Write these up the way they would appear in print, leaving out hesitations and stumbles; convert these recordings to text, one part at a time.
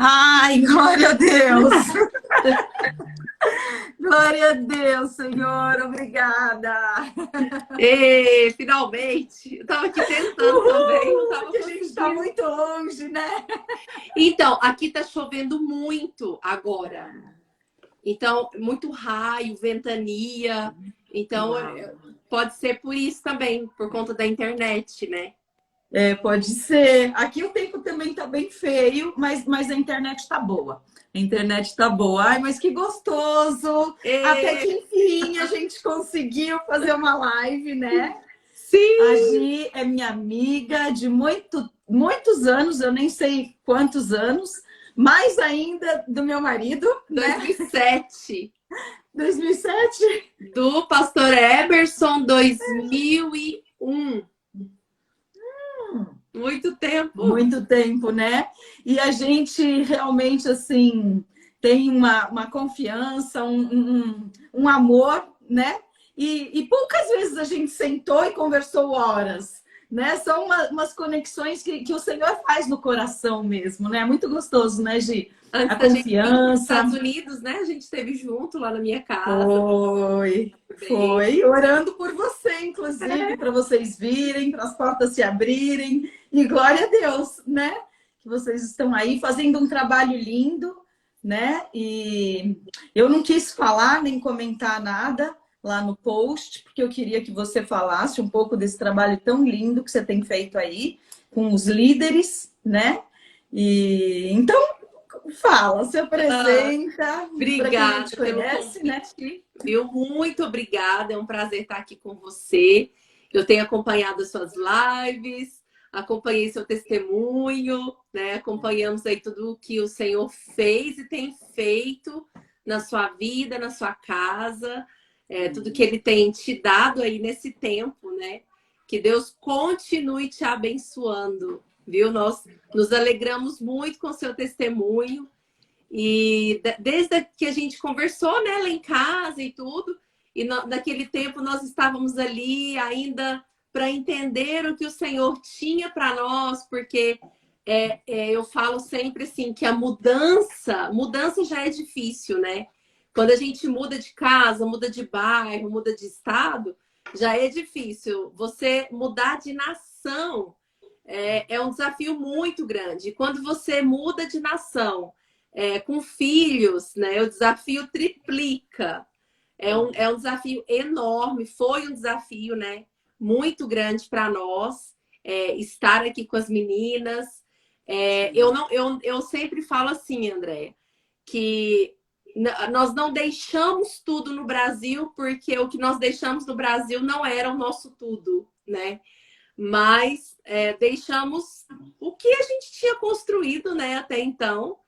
Ai, glória a Deus! Glória a Deus, Senhor, obrigada! E, finalmente! Eu tava aqui tentando também, não tava Que a gente está conseguindo. muito longe, né? Então, aqui tá chovendo muito agora. Então, muito raio, ventania. Então, Uau. pode ser por isso também, por conta da internet, né? É, pode ser. Aqui o tempo também está bem feio, mas a internet está boa. A internet está boa. Ai, mas que gostoso! Até E... que enfim a gente conseguiu fazer uma live, né? A Sim! Gi é minha amiga de muitos anos, eu nem sei quantos anos, mais ainda do meu marido, né? 2007. 2007. Do Pastor Eberson, 2001. Muito tempo. Muito tempo, né? E a gente realmente, assim, tem uma confiança, um amor, né? E poucas vezes a gente sentou e conversou horas, né? São umas conexões que o Senhor faz no coração mesmo, né? Muito gostoso, né, Gi? Antes A da gente ir para os confiança. Estados Unidos, né? A gente esteve junto lá na minha casa. Bem. Foi, orando por você, inclusive, para vocês virem, para as portas se abrirem. E glória a Deus, né? Que vocês estão aí fazendo um trabalho lindo, né? E eu não quis falar nem comentar nada lá no post, porque eu queria que você falasse um pouco desse trabalho tão lindo que você tem feito aí com os líderes, né? E então fala, se apresenta para quem não te Obrigada pelo conhece, né? convite, viu? Muito obrigada. É um prazer estar aqui com você. Eu tenho acompanhado as suas lives, acompanhei seu testemunho, né? Acompanhamos aí tudo o que o Senhor fez e tem feito na sua vida, na sua casa, tudo que Ele tem te dado aí nesse tempo, né? Que Deus continue te abençoando, viu? Nós nos alegramos muito com o seu testemunho. E desde que a gente conversou, né, lá em casa e tudo, e naquele tempo nós estávamos ali ainda para entender o que o Senhor tinha para nós, porque eu falo sempre assim que a mudança já é difícil, né? Quando a gente muda de casa, muda de bairro, muda de estado, já é difícil. Você mudar de nação é um desafio muito grande. Quando você muda de nação, com filhos, né? O desafio triplica. É um desafio enorme, foi um desafio, né? Muito grande para nós estar aqui com as meninas. Eu sempre falo assim, Andréia, que nós não deixamos tudo no Brasil porque o que nós deixamos no Brasil não era o nosso tudo, né? Mas deixamos o que a gente tinha construído, né, até então.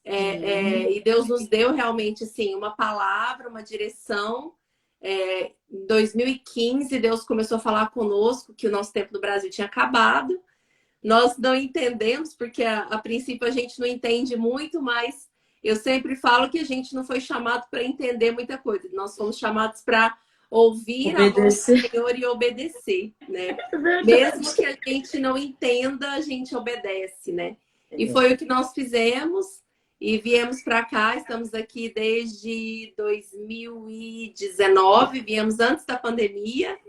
E Deus nos deu realmente assim uma palavra, uma direção. Em 2015, Deus começou a falar conosco que o nosso tempo no Brasil tinha acabado. Nós não entendemos, porque a princípio a gente não entende muito, mas eu sempre falo que a gente não foi chamado para entender muita coisa. Nós fomos chamados para ouvir a voz do Obedecer. Senhor e obedecer, né? É verdade. Mesmo que a gente não entenda, a gente obedece, né? E foi o que nós fizemos e viemos para cá. Estamos aqui desde 2019, viemos antes da pandemia.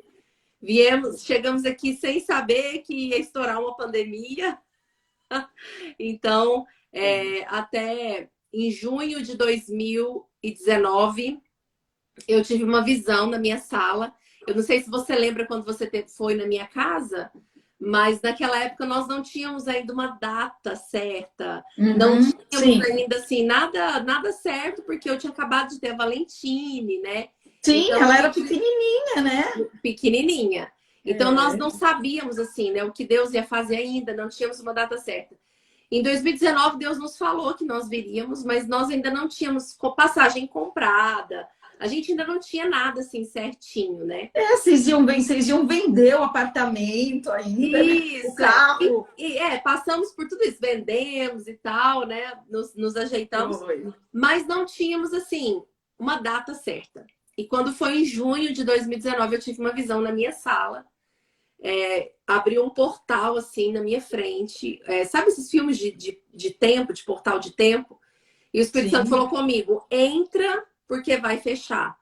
Chegamos aqui sem saber que ia estourar uma pandemia. Então, até em junho de 2019, eu tive uma visão na minha sala. Eu não sei se você lembra quando você foi na minha casa, mas naquela época nós não tínhamos ainda uma data certa. Não tínhamos ainda assim nada certo, porque eu tinha acabado de ter a Valentine, né? Sim, Então, ela era pequenininha, né? Pequenininha. Então nós não sabíamos assim, né, o que Deus ia fazer ainda, não tínhamos uma data certa. Em 2019 Deus nos falou que nós viríamos, mas nós ainda não tínhamos passagem comprada. A gente ainda não tinha nada assim certinho, né? Vocês iam vender o apartamento ainda, né? O Isso, carro. passamos por tudo isso, vendemos e tal, né? Nos ajeitamos, Foi. mas não tínhamos assim uma data certa. E quando foi em junho de 2019, eu tive uma visão na minha sala. abriu um portal assim na minha frente. Sabe esses filmes de tempo, de portal de tempo? E o Espírito Santo Sim. falou comigo, entra porque vai fechar.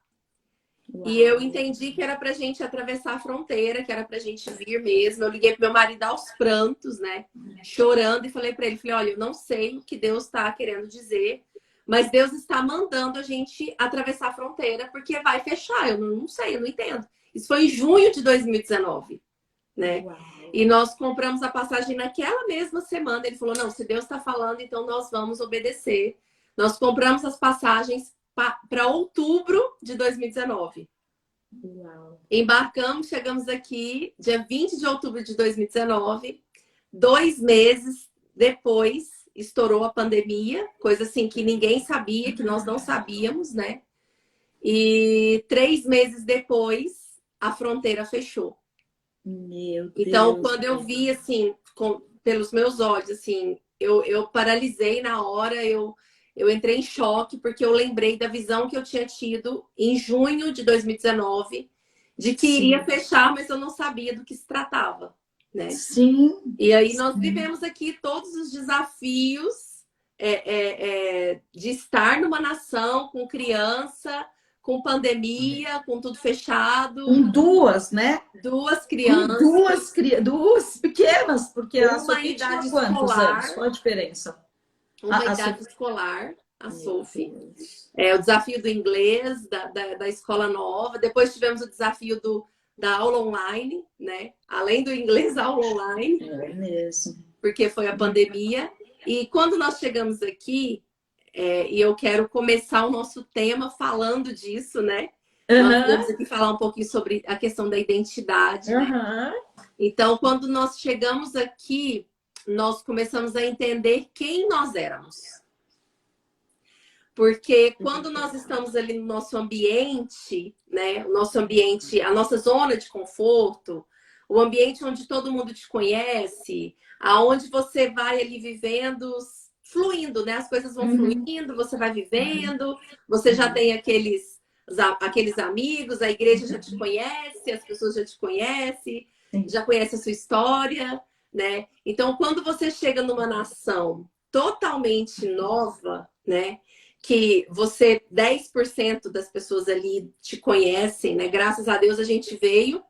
Uau. E eu entendi que era pra gente atravessar a fronteira, que era pra gente vir mesmo. Eu liguei pro meu marido aos prantos, né? Chorando, e falei pra ele, olha, eu não sei o que Deus tá querendo dizer, mas Deus está mandando a gente atravessar a fronteira porque vai fechar. Eu não sei, eu não entendo. Isso foi em junho de 2019, né? Uau. E nós compramos a passagem naquela mesma semana. Ele falou, não, se Deus está falando, então nós vamos obedecer. Nós compramos as passagens para outubro de 2019. Uau. Embarcamos, chegamos aqui dia 20 de outubro de 2019. 2 meses depois, estourou a pandemia. Coisa assim que ninguém sabia, que nós não sabíamos, né? E 3 meses depois, a fronteira fechou. Meu Deus. Então, quando eu vi, assim, pelos meus olhos, assim, eu paralisei na hora, eu entrei em choque, porque eu lembrei da visão que eu tinha tido em junho de 2019, de que iria fechar, mas eu não sabia do que se tratava, né? Sim. E aí nós vivemos aqui todos os desafios de estar numa nação com criança, com pandemia, com tudo fechado. Com duas, né? 2 crianças. Com duas pequenas, porque a Uma Sofia tinha idade quantos escolar. anos? Qual a diferença? Uma idade escolar, a Meu Sophie. Deus. O desafio do inglês, da escola nova. Depois tivemos o desafio da aula online, né? Além do inglês, a aula online. É mesmo. Porque foi a pandemia. E quando nós chegamos aqui, e eu quero começar o nosso tema falando disso, né? Nós vamos aqui falar um pouquinho sobre a questão da identidade, né? Então, quando nós chegamos aqui, nós começamos a entender quem nós éramos. Porque quando nós estamos ali no nosso ambiente, né? O nosso ambiente, a nossa zona de conforto, o ambiente onde todo mundo te conhece, aonde você vai ali vivendo, fluindo, né? As coisas vão fluindo, você vai vivendo, você já tem aqueles amigos, a igreja já te conhece, as pessoas já te conhecem, já conhece a sua história, né? Então, quando você chega numa nação totalmente nova, né? Que 10% das pessoas ali te conhecem, né? Graças a Deus a gente veio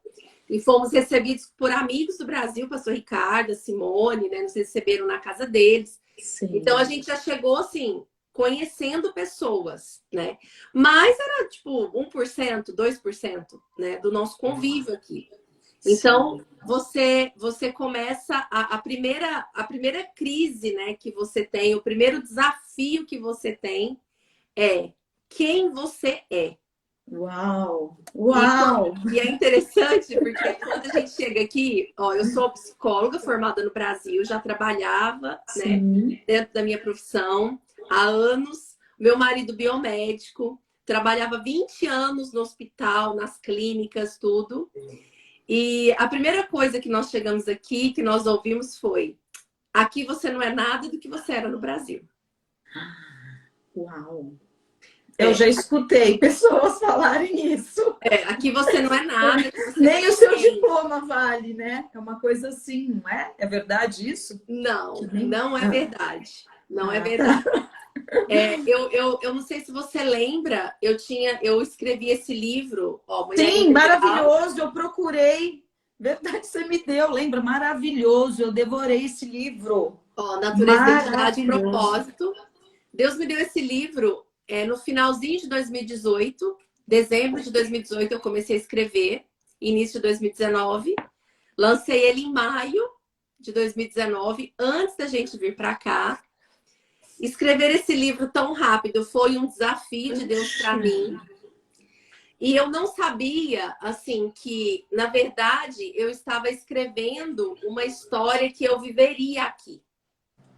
e fomos recebidos por amigos do Brasil, pastor Ricardo, a Simone, né? Nos receberam na casa deles. Sim. Então a gente já chegou assim, conhecendo pessoas, né? Mas era tipo 1%, 2%, né? Do nosso convívio aqui. Então, você começa a primeira crise, né, que você tem, o primeiro desafio que você tem é quem você é. Uau! Uau! E é interessante porque quando a gente chega aqui, ó, eu sou psicóloga formada no Brasil, já trabalhava, né, dentro da minha profissão há anos. Meu marido biomédico, trabalhava 20 anos no hospital, nas clínicas, tudo. E a primeira coisa que nós chegamos aqui, que nós ouvimos foi: aqui você não é nada do que você era no Brasil. Uau! Eu já escutei pessoas falarem isso. Aqui você não é nada. Nem o seu diploma vale, né? É uma coisa assim, não é? É verdade isso? Não, não é verdade. Não é verdade. Eu não sei se você lembra, eu escrevi esse livro, ó, Mulher Sim, Integral. maravilhoso, eu procurei. Verdade, você me deu, lembra? Maravilhoso, eu devorei esse livro. Ó, Natureza, Identidade e Propósito. Deus me deu esse livro no finalzinho de 2018, dezembro de 2018 eu comecei a escrever, início de 2019. Lancei ele em maio de 2019, antes da gente vir para cá. Escrever esse livro tão rápido foi um desafio de Deus para mim. E eu não sabia, assim, que, na verdade, eu estava escrevendo uma história que eu viveria aqui.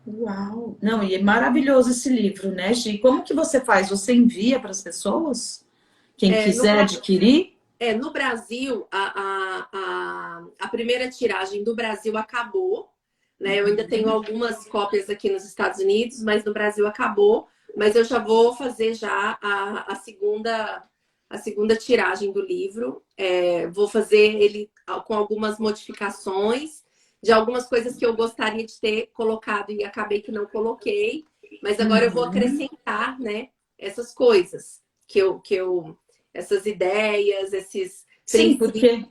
Uau! Não, e é maravilhoso esse livro, né, Gi? Como que você faz? Você envia para as pessoas? Quem quiser adquirir? No Brasil, a primeira tiragem do Brasil acabou. Né? Eu ainda tenho algumas cópias aqui nos Estados Unidos, mas no Brasil acabou. Mas eu já vou fazer já a segunda a segunda tiragem do livro. Vou fazer ele com algumas modificações de algumas coisas que eu gostaria de ter colocado e acabei que não coloquei. Mas agora eu vou acrescentar, né, essas coisas essas ideias, esses Sim, princípios.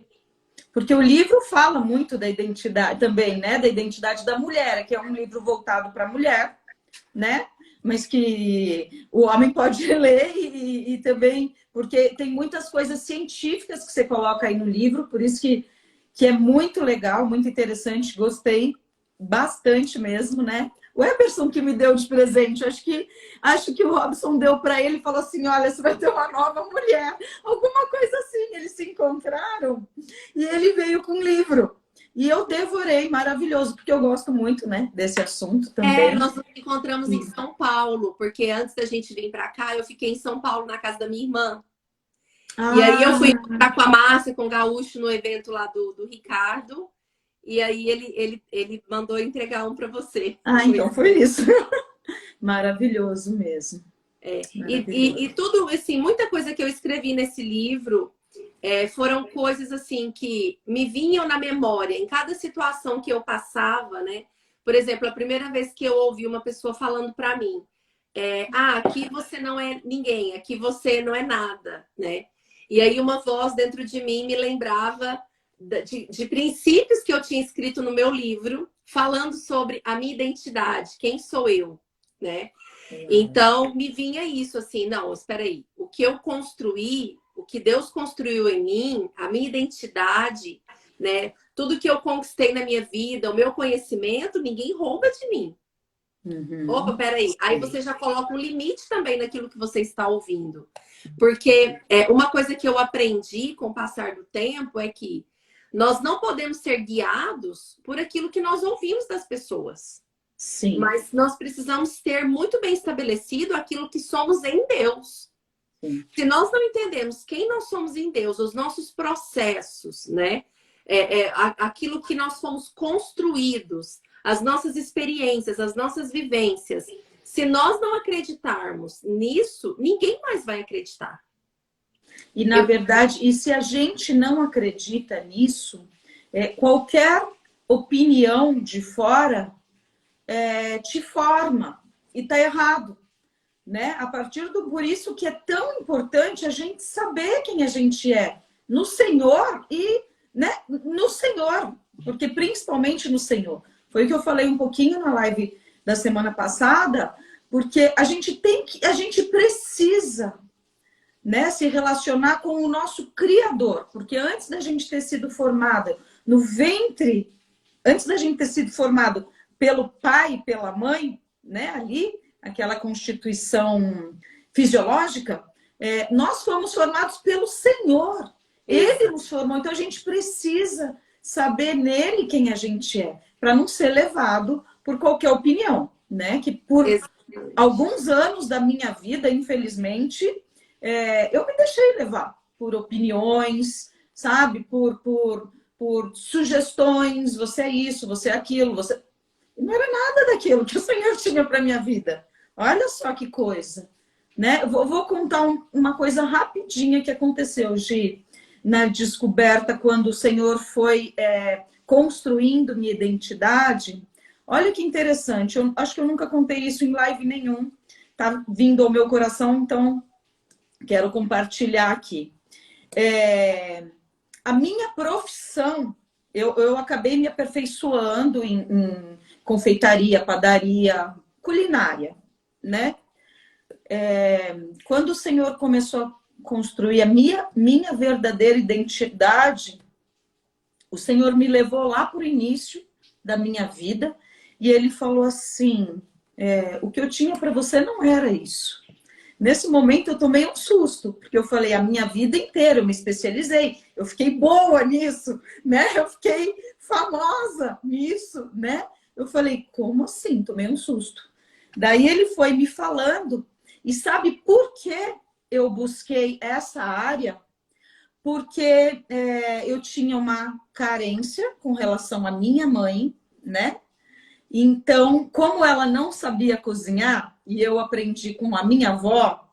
porque o livro fala muito da identidade também, né? Da identidade da mulher, que é um livro voltado para a mulher, né? Mas que o homem pode ler e também, porque tem muitas coisas científicas que você coloca aí no livro, por isso que é muito legal, muito interessante, gostei bastante mesmo, né? O Emerson que me deu de presente, acho que o Robson deu para ele e falou assim: olha, você vai ter uma nova mulher, alguma coisa assim. Eles se encontraram e ele veio com um livro. E eu devorei, maravilhoso, porque eu gosto muito, né, desse assunto também. Nós nos encontramos em São Paulo, porque antes da gente vir para cá, eu fiquei em São Paulo, na casa da minha irmã. E aí eu fui encontrar com a Márcia, com o Gaúcho, no evento lá do Ricardo. E aí ele mandou entregar um para você. Então foi isso. Maravilhoso mesmo. Maravilhoso. E tudo, assim, muita coisa que eu escrevi nesse livro foram coisas, assim, que me vinham na memória. Em cada situação que eu passava, né? Por exemplo, a primeira vez que eu ouvi uma pessoa falando para mim, aqui você não é ninguém, aqui você não é nada, né? E aí uma voz dentro de mim me lembrava de princípios que eu tinha escrito no meu livro, falando sobre a minha identidade, quem sou eu, né? Então, me vinha isso assim, não, espera aí, o que eu construí, o que Deus construiu em mim, a minha identidade, né? Tudo que eu conquistei na minha vida, o meu conhecimento, ninguém rouba de mim. Opa, peraí. Aí você já coloca um limite também naquilo que você está ouvindo. Porque uma coisa que eu aprendi com o passar do tempo é que nós não podemos ser guiados por aquilo que nós ouvimos das pessoas. Sim. Mas nós precisamos ter muito bem estabelecido aquilo que somos em Deus. Sim. Se nós não entendemos quem nós somos em Deus, os nossos processos, né? Aquilo que nós fomos construídos, as nossas experiências, as nossas vivências. Se nós não acreditarmos nisso, ninguém mais vai acreditar. E, na verdade, e se a gente não acredita nisso, qualquer opinião de fora te forma. E tá errado. Né? Por isso que é tão importante a gente saber quem a gente é. No Senhor e, né, no Senhor. Porque principalmente no Senhor. Foi o que eu falei um pouquinho na live da semana passada, porque a gente precisa, né, se relacionar com o nosso Criador, porque antes da gente ter sido formada no ventre, antes da gente ter sido formado pelo pai e pela mãe, né, ali, aquela constituição fisiológica, nós fomos formados pelo Senhor. Ele nos formou, então a gente precisa saber nele quem a gente é, para não ser levado por qualquer opinião, né? Que por alguns anos da minha vida, infelizmente, eu me deixei levar por opiniões, sabe? Por sugestões, você é isso, você é aquilo, você... Não era nada daquilo que o Senhor tinha para minha vida. Olha só que coisa, né? Vou contar uma coisa rapidinha que aconteceu, Gi, na descoberta, quando o Senhor foi construindo minha identidade. Olha que interessante, eu acho que eu nunca contei isso em live nenhum. Tá vindo ao meu coração, então quero compartilhar aqui. A minha profissão, eu acabei me aperfeiçoando em confeitaria, padaria, culinária, né? Quando o Senhor começou a construir a minha verdadeira identidade, o Senhor me levou lá para o início da minha vida e Ele falou assim, o que eu tinha para você não era isso. Nesse momento eu tomei um susto, porque eu falei, a minha vida inteira eu me especializei, eu fiquei boa nisso, né? Eu fiquei famosa nisso, né? Eu falei, como assim? Tomei um susto. Daí ele foi me falando, e sabe por que eu busquei essa área? Porque eu tinha uma carência com relação à minha mãe, né? Então, como ela não sabia cozinhar, e eu aprendi com a minha avó,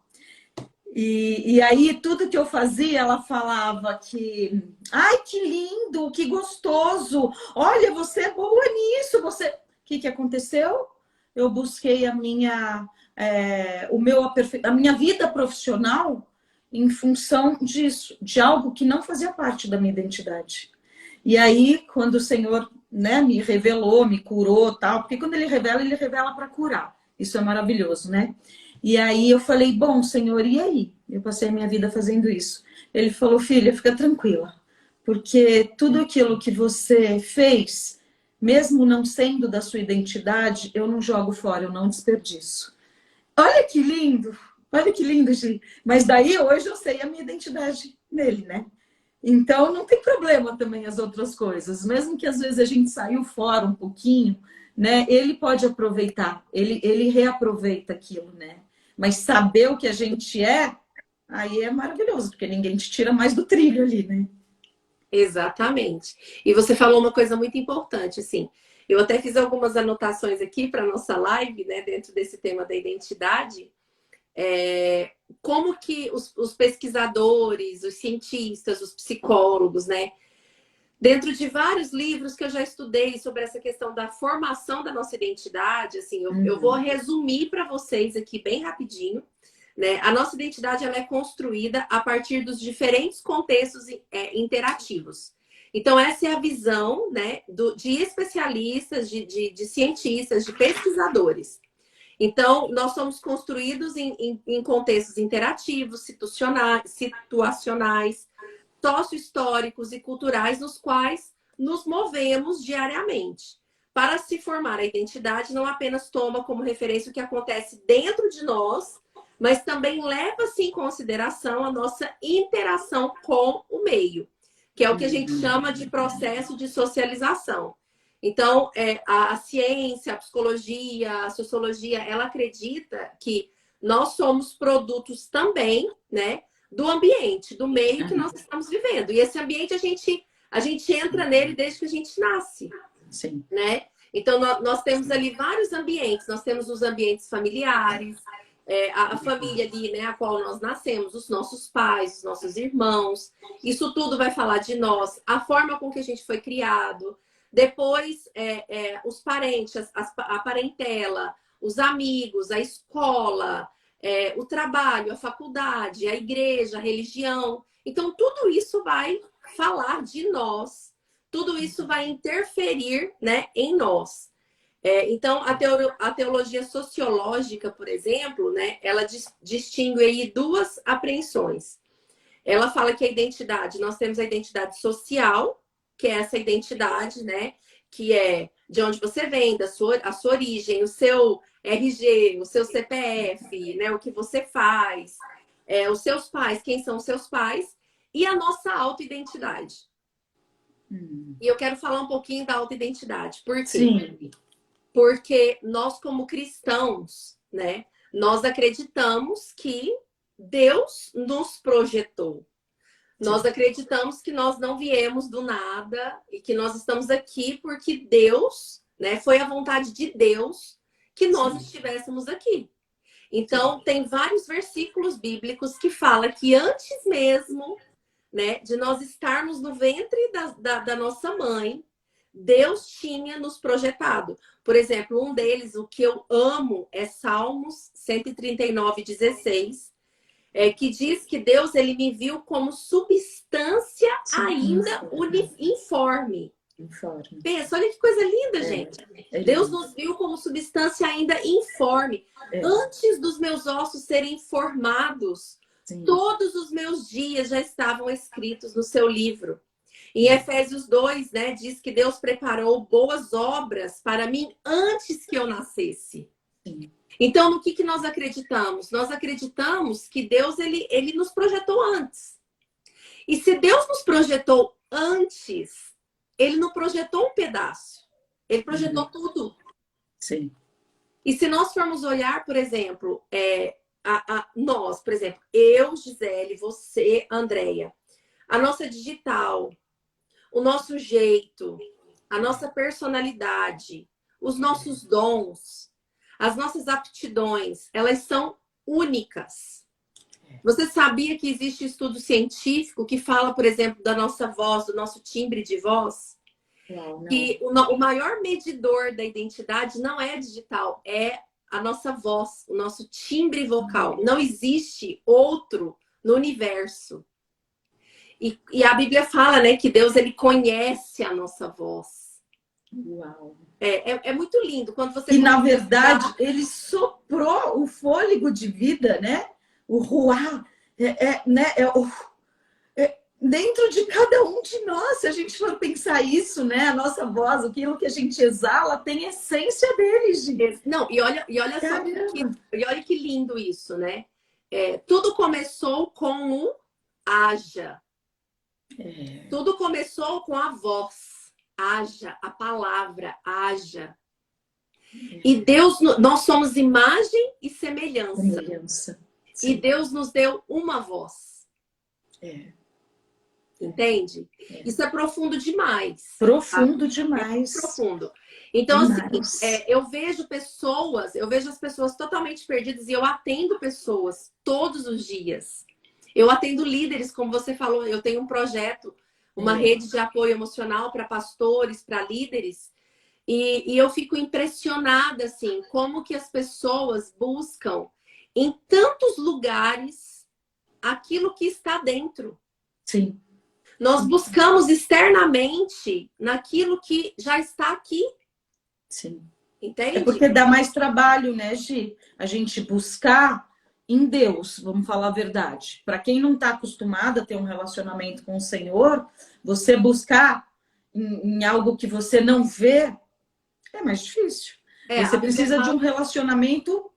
E aí, tudo que eu fazia, ela falava que... Ai, que lindo, que gostoso. Olha, você é boa nisso. Você... O que que aconteceu? Eu busquei a minha vida profissional em função disso, de algo que não fazia parte da minha identidade. E aí, quando o Senhor, né, me revelou, me curou, tal, porque quando ele revela para curar. Isso é maravilhoso, né? E aí eu falei, bom, Senhor, e aí? Eu passei a minha vida fazendo isso. Ele falou, filha, fica tranquila, porque tudo aquilo que você fez, mesmo não sendo da sua identidade, eu não jogo fora, eu não desperdiço. Olha que lindo, Gi. Mas daí hoje eu sei a minha identidade nele, né? Então não tem problema também as outras coisas, mesmo que às vezes a gente saiu fora um pouquinho, né? Ele pode aproveitar, ele reaproveita aquilo, né? Mas saber o que a gente é, aí é maravilhoso, porque ninguém te tira mais do trilho ali, né? Exatamente. E você falou uma coisa muito importante, assim. Eu até fiz algumas anotações aqui para nossa live, né, dentro desse tema da identidade. Como que os pesquisadores, os cientistas, os psicólogos, né, dentro de vários livros que eu já estudei sobre essa questão da formação da nossa identidade, assim, eu vou resumir para vocês aqui bem rapidinho, né? A nossa identidade ela é construída a partir dos diferentes contextos interativos. Então, essa é a visão, né, de especialistas, de cientistas, de pesquisadores. Então, nós somos construídos em contextos interativos, situacionais, sócio-históricos e culturais nos quais nos movemos diariamente. Para se formar a identidade, não apenas toma como referência o que acontece dentro de nós, mas também leva-se em consideração a nossa interação com o meio, que é o que a gente chama de processo de socialização. Então, a ciência, a psicologia, a sociologia, ela acredita que nós somos produtos também, né, do ambiente, do meio que nós estamos vivendo. E esse ambiente, a gente entra nele desde que a gente nasce. Sim. Né? Então, nós temos ali vários ambientes. Nós temos os ambientes familiares, a família ali, né, a qual nós nascemos, os nossos pais, os nossos irmãos. Isso tudo vai falar de nós, a forma com que a gente foi criado. Depois, os parentes, a parentela, os amigos, a escola, o trabalho, a faculdade, a igreja, a religião. Então, tudo isso vai falar de nós. Tudo isso vai interferir, né, em nós. Então, a teologia sociológica, por exemplo, né, ela distingue aí duas apreensões. Ela fala que a identidade, nós temos a identidade social, que é essa identidade, né, que é de onde você vem, a sua origem, o seu RG, o seu CPF, né, o que você faz, os seus pais, quem são os seus pais, e a nossa autoidentidade. E eu quero falar um pouquinho da autoidentidade. Por quê? Sim. Porque nós, como cristãos, né, nós acreditamos que Deus nos projetou. Nós acreditamos que nós não viemos do nada e que nós estamos aqui porque Deus, né, foi a vontade de Deus que nós estivéssemos aqui. Então, tem vários versículos bíblicos que falam que antes mesmo, né, de nós estarmos no ventre da nossa mãe, Deus tinha nos projetado. Por exemplo, um deles, o que eu amo, é Salmos 139:16, que diz que Deus ele me viu como substância ainda informe. Pensa, olha que coisa linda, gente. Deus nos viu como substância ainda informe. Antes dos meus ossos serem formados, todos os meus dias já estavam escritos no seu livro. Em Efésios 2, né, diz que Deus preparou boas obras para mim antes que eu nascesse. Então, no que nós acreditamos? Nós acreditamos que Deus ele nos projetou antes. E se Deus nos projetou antes, ele não projetou um pedaço. Ele projetou tudo. Sim. E se nós formos olhar, por exemplo, nós, por exemplo, eu, Gisele, você, Andréia, a nossa digital, o nosso jeito, a nossa personalidade, os nossos dons, as nossas aptidões, elas são únicas. Você sabia que existe estudo científico que fala, por exemplo, da nossa voz, do nosso timbre de voz? Não, não. Que o maior medidor da identidade não é digital, é a nossa voz, o nosso timbre vocal. Não existe outro no universo. E a Bíblia fala, né, que Deus, ele conhece a nossa voz. Uau. É muito lindo. Quando você E, na verdade, ele soprou o fôlego de vida, né? O ruá, né? Dentro de cada um de nós, se a gente for pensar isso, né? A nossa voz, aquilo que a gente exala, tem essência dele, gente. Não, e olha só que lindo isso, né? Tudo começou com o haja. Tudo começou com a voz. Haja, a palavra, haja. E Deus, nós somos imagem e semelhança. E Deus nos deu uma voz. Entende? Isso é profundo demais. Profundo demais. Profundo. Então, assim, eu vejo as pessoas totalmente perdidas e eu atendo pessoas todos os dias. Eu atendo líderes, como você falou, eu tenho um projeto, uma rede de apoio emocional para pastores, para líderes, e eu fico impressionada, assim, como que as pessoas buscam em tantos lugares aquilo que está dentro. Sim. Nós buscamos externamente naquilo que já está aqui. Sim. Entende? É porque dá mais trabalho, né, Gi? A gente buscar em Deus, vamos falar a verdade. Para quem não está acostumado a ter um relacionamento com o Senhor, você buscar em algo que você não vê é mais difícil. Você precisa de um relacionamento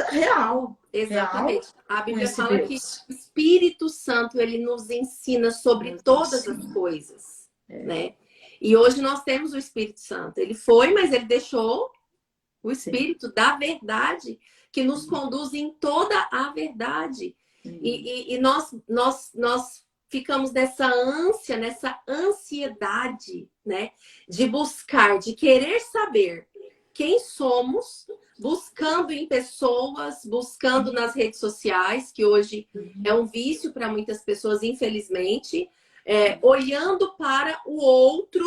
real. Exatamente. Real, a Bíblia fala Deus. Que o Espírito Santo, ele nos ensina sobre todas as coisas, né? E hoje nós temos o Espírito Santo. Ele foi, mas ele deixou o Espírito da verdade que nos conduz em toda a verdade. E nós ficamos nessa ânsia, nessa ansiedade, né? De buscar, de querer saber quem somos, buscando em pessoas, buscando nas redes sociais, que hoje é um vício para muitas pessoas, infelizmente, olhando para o outro,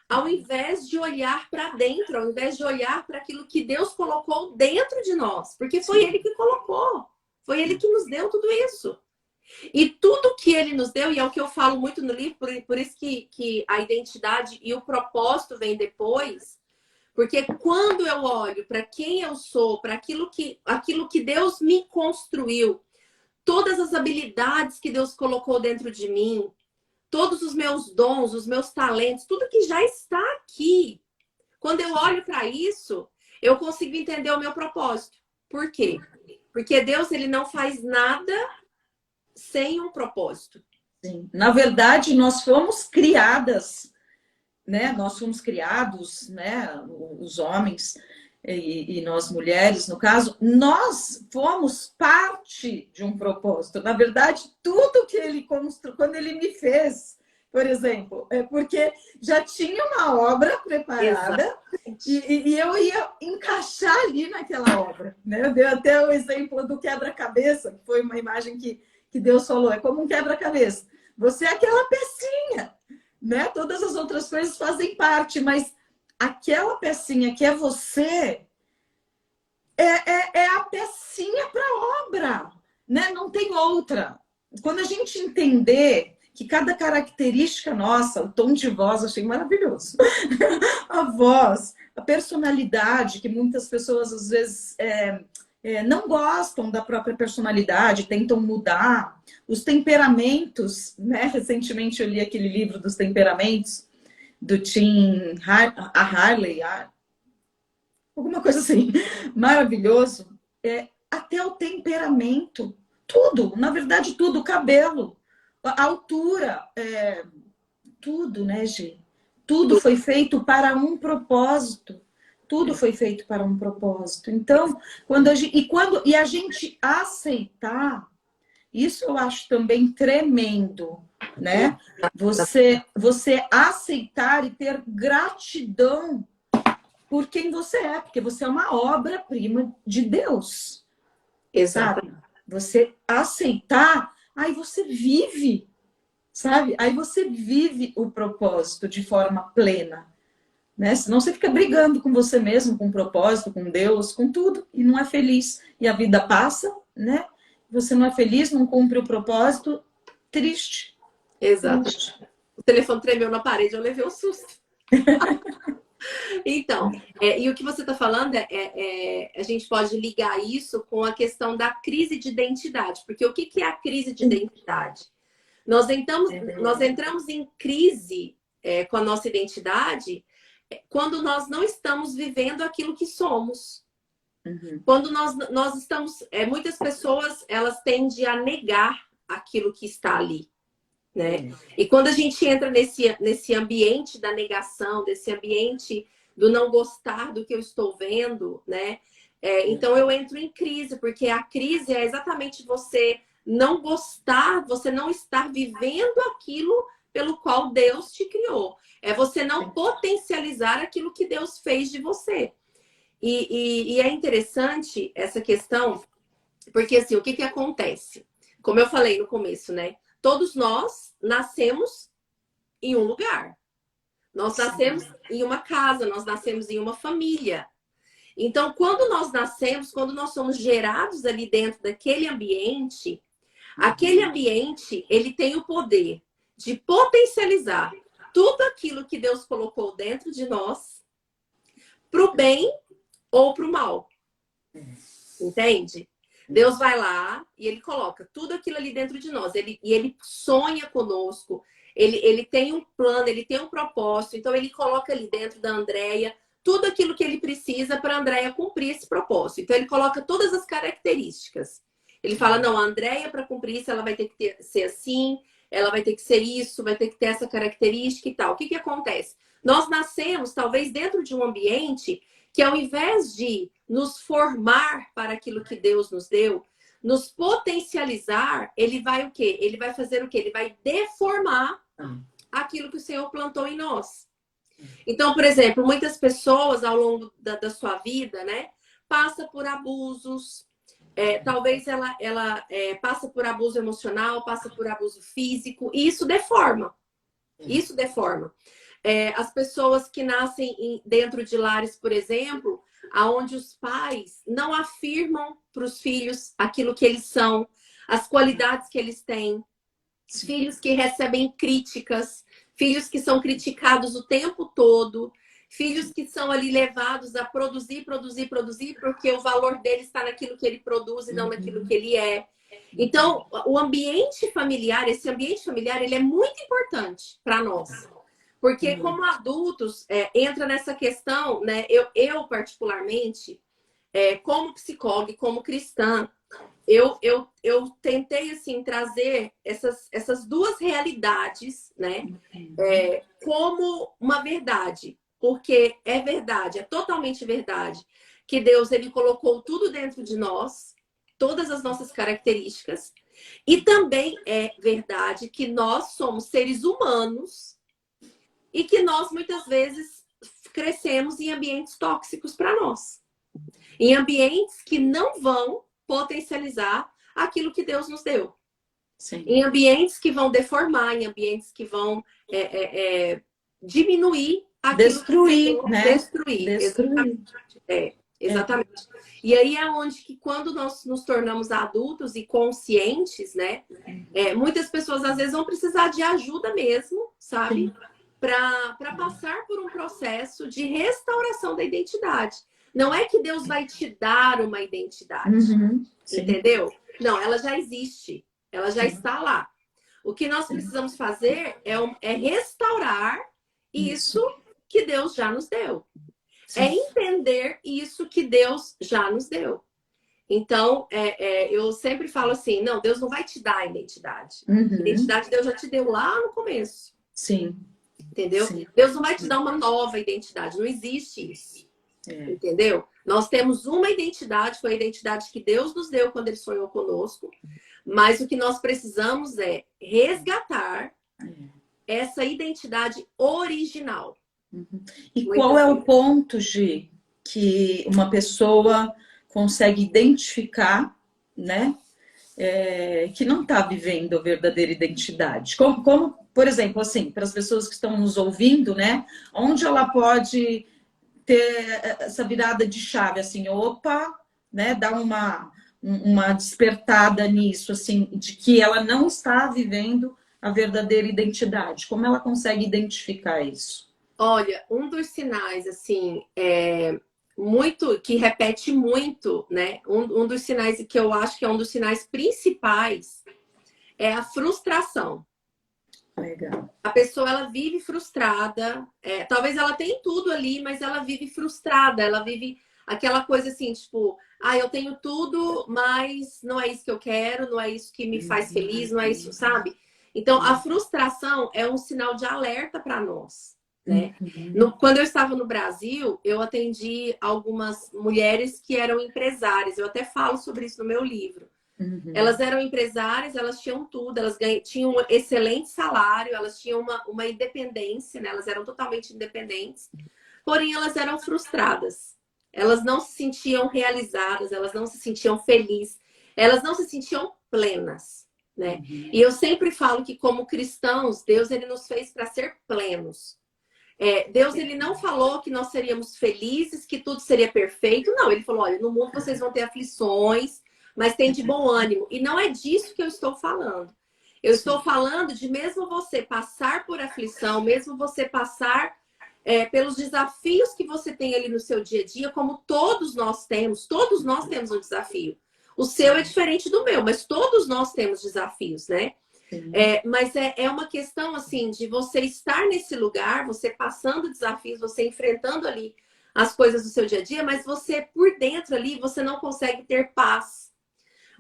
ao invés de olhar para dentro, ao invés de olhar para aquilo que Deus colocou dentro de nós, porque foi Ele que colocou, foi Ele que nos deu tudo isso. E tudo que Ele nos deu, e é o que eu falo muito no livro, por isso que a identidade e o propósito vem depois. Porque quando eu olho para quem eu sou, para aquilo que Deus me construiu, todas as habilidades que Deus colocou dentro de mim, todos os meus dons, os meus talentos, tudo que já está aqui. Quando eu olho para isso, eu consigo entender o meu propósito. Por quê? Porque Deus, ele não faz nada sem um propósito. Sim. Na verdade, nós fomos criadas, né? Nós fomos criados, né? Os homens e nós mulheres, no caso, nós fomos parte de um propósito. Na verdade, tudo que ele construiu, quando ele me fez, por exemplo, é porque já tinha uma obra preparada e eu ia encaixar ali naquela obra, né? Eu dei até o exemplo do quebra-cabeça, que foi uma imagem que Deus falou, é como um quebra-cabeça. Você é aquela pecinha, né? Todas as outras coisas fazem parte, mas aquela pecinha que é você é a pecinha para a obra, né? Não tem outra. Quando a gente entender que cada característica nossa, o tom de voz, achei maravilhoso. A voz, a personalidade, que muitas pessoas às vezes não gostam da própria personalidade, tentam mudar. Os temperamentos, né? Recentemente eu li aquele livro dos temperamentos, do Tim Harley, alguma coisa assim, maravilhoso. Até o temperamento, tudo, na verdade tudo, o cabelo, a altura, tudo, né, Gi? Tudo foi feito para um propósito. Tudo foi feito para um propósito. Então, quando a gente aceitar, isso eu acho também tremendo, né? Você aceitar e ter gratidão por quem você é, porque você é uma obra-prima de Deus. Exato. Sabe? Você aceitar, aí você vive, sabe? Aí você vive o propósito de forma plena, né? Senão você fica brigando com você mesmo, com o propósito, com Deus, com tudo, e não é feliz. E a vida passa, né? Você não é feliz, não cumpre o propósito, triste. Exato. Triste. O telefone tremeu na parede, eu levei um susto. Então, e o que você está falando a gente pode ligar isso com a questão da crise de identidade. Porque o que é a crise de identidade? Nós entramos em crise com a nossa identidade quando nós não estamos vivendo aquilo que somos. Uhum. Quando nós estamos... muitas pessoas, elas tendem a negar aquilo que está ali. Né? E quando a gente entra nesse ambiente da negação, desse ambiente do não gostar do que eu estou vendo, né? Então eu entro em crise, porque a crise é exatamente você não gostar, você não estar vivendo aquilo pelo qual Deus te criou. É você não potencializar aquilo que Deus fez de você. E é interessante essa questão, porque assim, o que acontece? Como eu falei no começo, né? Todos nós nascemos em um lugar. Nós nascemos em uma casa, nós nascemos em uma família. Então, quando nós nascemos, quando nós somos gerados ali dentro daquele ambiente, aquele ambiente, ele tem o poder de potencializar tudo aquilo que Deus colocou dentro de nós para o bem ou para o mal. Entende? Deus vai lá e ele coloca tudo aquilo ali dentro de nós. E ele sonha conosco. Ele tem um plano, ele tem um propósito. Então, ele coloca ali dentro da Andréia tudo aquilo que ele precisa para a Andréia cumprir esse propósito. Então, ele coloca todas as características. Ele fala, não, a Andréia, para cumprir isso, ela vai ter que ser assim, ela vai ter que ser isso, vai ter que ter essa característica e tal. O que acontece? Nós nascemos, talvez, dentro de um ambiente que, ao invés de nos formar para aquilo que Deus nos deu, nos potencializar, ele vai o quê? Ele vai fazer o quê? Ele vai deformar aquilo que o Senhor plantou em nós. Então, por exemplo, muitas pessoas ao longo da sua vida, né, passa por abusos, talvez ela passa por abuso emocional, passa por abuso físico, e isso deforma. Isso deforma. As pessoas que nascem dentro de lares, por exemplo, onde os pais não afirmam para os filhos aquilo que eles são, as qualidades que eles têm, filhos que recebem críticas, filhos que são criticados o tempo todo, filhos que são ali levados a produzir, porque o valor dele está naquilo que ele produz e não naquilo que ele é. Então, o ambiente familiar, esse ambiente familiar, ele é muito importante para nós. Porque como adultos, entra nessa questão, né? Eu particularmente, como psicóloga e como cristã, eu tentei, assim, trazer essas duas realidades, né? Como uma verdade. Porque é verdade, é totalmente verdade, que Deus, ele colocou tudo dentro de nós, todas as nossas características. E também é verdade que nós somos seres humanos e que nós, muitas vezes, crescemos em ambientes tóxicos para nós. Em ambientes que não vão potencializar aquilo que Deus nos deu. Sim. Em ambientes que vão deformar, em ambientes que vão diminuir aquilo destruir, que né? Destruir. Exatamente. E aí é onde que quando nós nos tornamos adultos e conscientes, né? Muitas pessoas às vezes vão precisar de ajuda mesmo, sabe? Para passar por um processo de restauração da identidade. Não é que Deus vai te dar uma identidade, entendeu? Não, ela já existe, ela já está lá. O que nós precisamos fazer é restaurar isso que Deus já nos deu. É entender isso que Deus já nos deu. Então, eu sempre falo assim, não, Deus não vai te dar a identidade. A identidade Deus já te deu lá no começo. Sim. Entendeu? Sim. Deus não vai te dar uma nova identidade. Não existe isso. Entendeu? Nós temos uma identidade, foi a identidade que Deus nos deu quando Ele sonhou conosco. Mas o que nós precisamos é resgatar essa identidade original. E qual é o ponto, Gi, que uma pessoa consegue identificar, né? que não está vivendo a verdadeira identidade. Como, por exemplo, assim, para as pessoas que estão nos ouvindo, né? Onde ela pode ter essa virada de chave, assim, opa, né? Dar uma despertada nisso, assim, de que ela não está vivendo a verdadeira identidade. Como ela consegue identificar isso? Olha, um dos sinais, assim, muito, que repete muito, né? Um dos sinais que eu acho que é um dos sinais principais é a frustração. Legal. A pessoa, ela vive frustrada. Talvez ela tenha tudo ali, mas ela vive frustrada. Ela vive aquela coisa assim, tipo, eu tenho tudo, mas não é isso que eu quero, não é isso que me faz feliz, não é isso, sabe? Então, a frustração é um sinal de alerta para nós, né? Quando eu estava no Brasil, eu atendi algumas mulheres que eram empresárias. Eu até falo sobre isso no meu livro. Elas eram empresárias, elas tinham tudo, elas tinham um excelente salário, elas tinham uma independência, né? Elas eram totalmente independentes, porém elas eram frustradas. Elas não se sentiam realizadas, elas não se sentiam felizes, elas não se sentiam plenas, né? E eu sempre falo que como cristãos, Deus ele nos fez para ser plenos. Deus ele não falou que nós seríamos felizes, que tudo seria perfeito. Não, ele falou, olha, no mundo vocês vão ter aflições, mas tem de bom ânimo. E não é disso que eu estou falando. Eu estou falando de mesmo você passar por aflição, mesmo você passar pelos desafios que você tem ali no seu dia a dia, como todos nós temos um desafio. O seu é diferente do meu, mas todos nós temos desafios, né? Mas é uma questão assim de você estar nesse lugar, você passando desafios, você enfrentando ali as coisas do seu dia a dia, mas você por dentro ali, você não consegue ter paz.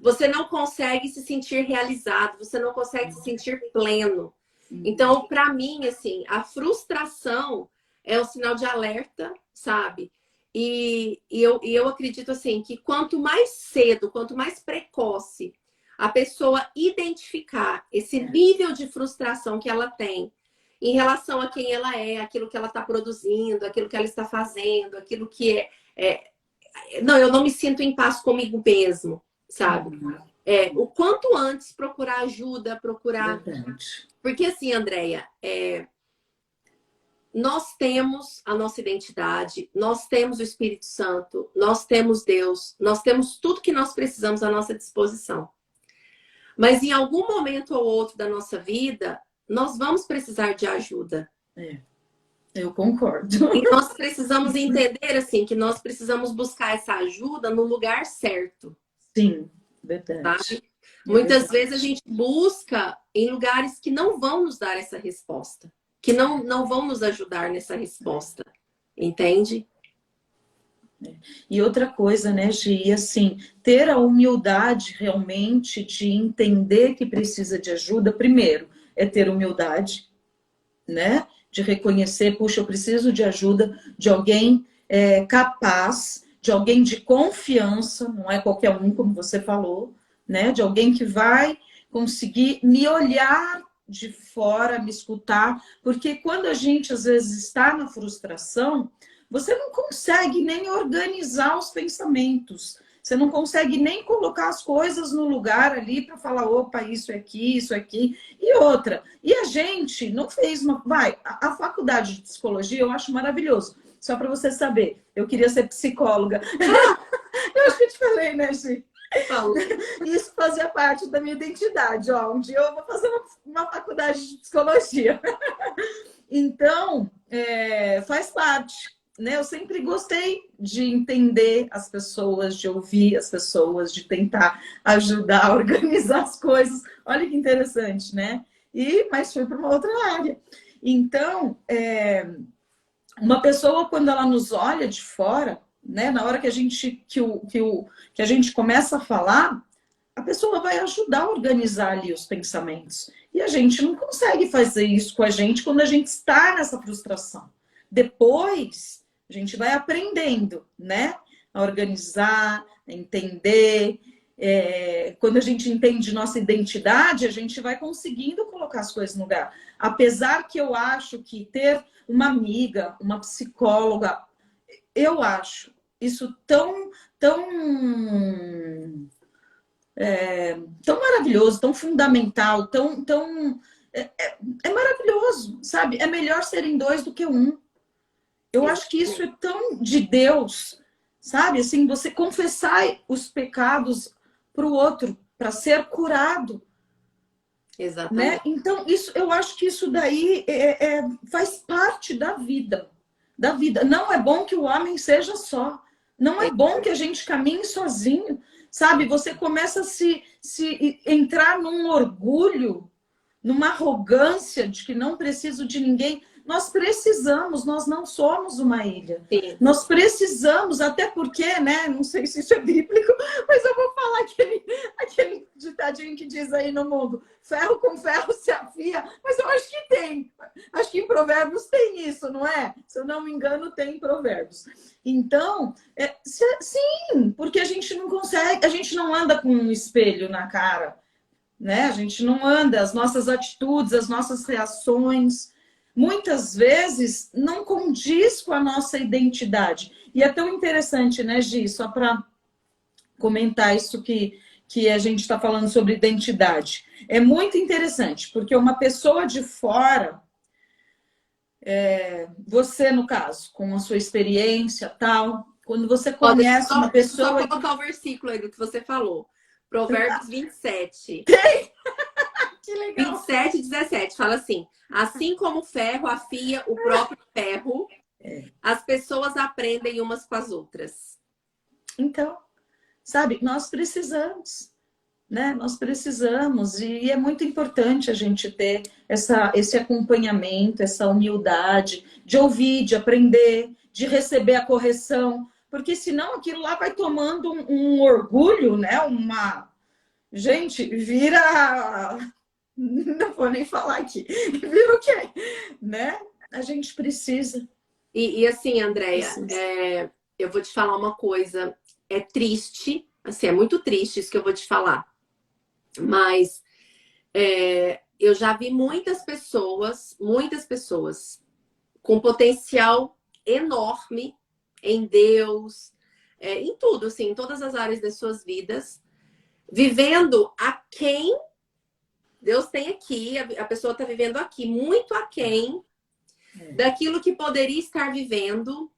Você não consegue se sentir realizado, você não consegue se sentir pleno. Então, para mim, assim, a frustração é um sinal de alerta, sabe? E eu acredito assim que quanto mais cedo, quanto mais precoce a pessoa identificar esse nível de frustração que ela tem em relação a quem ela é, aquilo que ela está produzindo, aquilo que ela está fazendo, aquilo que não, eu não me sinto em paz comigo mesmo, sabe? O quanto antes procurar ajuda, procurar... Verdade. Porque assim, Andréia, nós temos a nossa identidade, nós temos o Espírito Santo, nós temos Deus, nós temos tudo que nós precisamos à nossa disposição. Mas em algum momento ou outro da nossa vida, nós vamos precisar de ajuda. Eu concordo. E nós precisamos entender, assim, que nós precisamos buscar essa ajuda no lugar certo. Sim, verdade. Sabe? Muitas vezes a gente busca em lugares que não vão nos dar essa resposta. Que não vão nos ajudar nessa resposta. Entende? E outra coisa, né, Gi, assim, ter a humildade realmente de entender que precisa de ajuda, primeiro, é ter humildade, né? De reconhecer, puxa, eu preciso de ajuda de alguém capaz, de alguém de confiança, não é qualquer um, como você falou, né? De alguém que vai conseguir me olhar de fora, me escutar, porque quando a gente, às vezes, está na frustração, você não consegue nem organizar os pensamentos. Você não consegue nem colocar as coisas no lugar ali para falar, opa, isso aqui. E outra, e a gente não fez uma... a faculdade de psicologia eu acho maravilhoso. Só para você saber, eu queria ser psicóloga. Eu acho que eu te falei, né, Gi? Isso fazia parte da minha identidade. Ó, um dia eu vou fazer uma faculdade de psicologia. Então, faz parte. Né? Eu sempre gostei de entender as pessoas, de ouvir as pessoas, de tentar ajudar a organizar as coisas. Olha que interessante, né? Mas fui para uma outra área. Então, uma pessoa, quando ela nos olha de fora, né? Na hora que a gente começa a falar, a pessoa vai ajudar a organizar ali os pensamentos. E a gente não consegue fazer isso com a gente quando a gente está nessa frustração. Depois, a gente vai aprendendo, né? A organizar, a entender. Quando a gente entende nossa identidade, a gente vai conseguindo colocar as coisas no lugar. Apesar que eu acho que ter uma amiga, uma psicóloga, eu acho isso tão tão maravilhoso, tão fundamental, é maravilhoso, sabe? É melhor serem dois do que um. Eu acho que isso é tão de Deus, sabe? Assim, você confessar os pecados para o outro, para ser curado. Exatamente. Né? Então, isso, eu acho que isso daí faz parte da vida. Da vida. Não é bom que o homem seja só. Não é bom que a gente caminhe sozinho. Sabe? Você começa a se entrar num orgulho, numa arrogância de que não preciso de ninguém. Nós precisamos, nós não somos uma ilha. Sim. Nós precisamos, até porque, né? Não sei se isso é bíblico, mas eu vou falar aquele ditadinho que diz aí no mundo: ferro com ferro se afia. Mas eu acho que tem. Acho que em Provérbios tem isso, não é? Se eu não me engano, tem em Provérbios. Então, sim, porque a gente não consegue, a gente não anda com um espelho na cara. Né? A gente não anda, as nossas atitudes, as nossas reações, muitas vezes não condiz com a nossa identidade. E é tão interessante, né, Gi? Só para comentar isso que a gente está falando sobre identidade. É muito interessante, porque uma pessoa de fora, você, no caso, com a sua experiência tal, quando você conhece uma pessoa... Só colocar o versículo aí do que você falou. Provérbios 27. Que legal. 27 e 17. Fala assim: assim como o ferro afia o próprio ferro, as pessoas aprendem umas com as outras. Então, sabe, nós precisamos, né? Nós precisamos, e é muito importante a gente ter esse acompanhamento, essa humildade, de ouvir, de aprender, de receber a correção, porque senão aquilo lá vai tomando um orgulho, né? Gente, vira... Não vou nem falar aqui. Vira o quê? Né? A gente precisa. E assim, Andréia, eu vou te falar uma coisa. É triste, assim, é muito triste isso que eu vou te falar. Mas eu já vi muitas pessoas com potencial enorme em Deus, em tudo, assim, em todas as áreas das suas vidas, vivendo aquém. Deus tem aqui, a pessoa está vivendo aqui, muito aquém daquilo que poderia estar vivendo,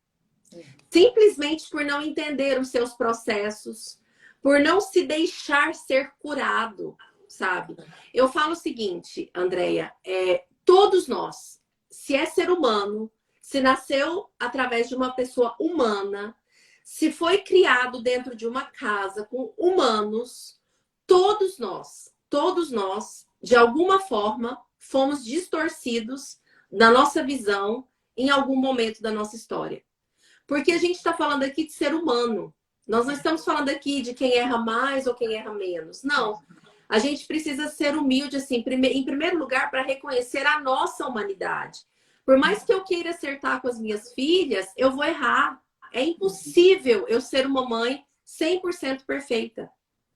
simplesmente por não entender os seus processos, por não se deixar ser curado, sabe? Eu falo o seguinte, Andréia, todos nós, se é ser humano, se nasceu através de uma pessoa humana, se foi criado dentro de uma casa com humanos, todos nós, de alguma forma, fomos distorcidos na nossa visão em algum momento da nossa história. Porque a gente está falando aqui de ser humano. Nós não estamos falando aqui de quem erra mais ou quem erra menos. Não. A gente precisa ser humilde, assim, em primeiro lugar, para reconhecer a nossa humanidade. Por mais que eu queira acertar com as minhas filhas, eu vou errar. É impossível eu ser uma mãe 100% perfeita.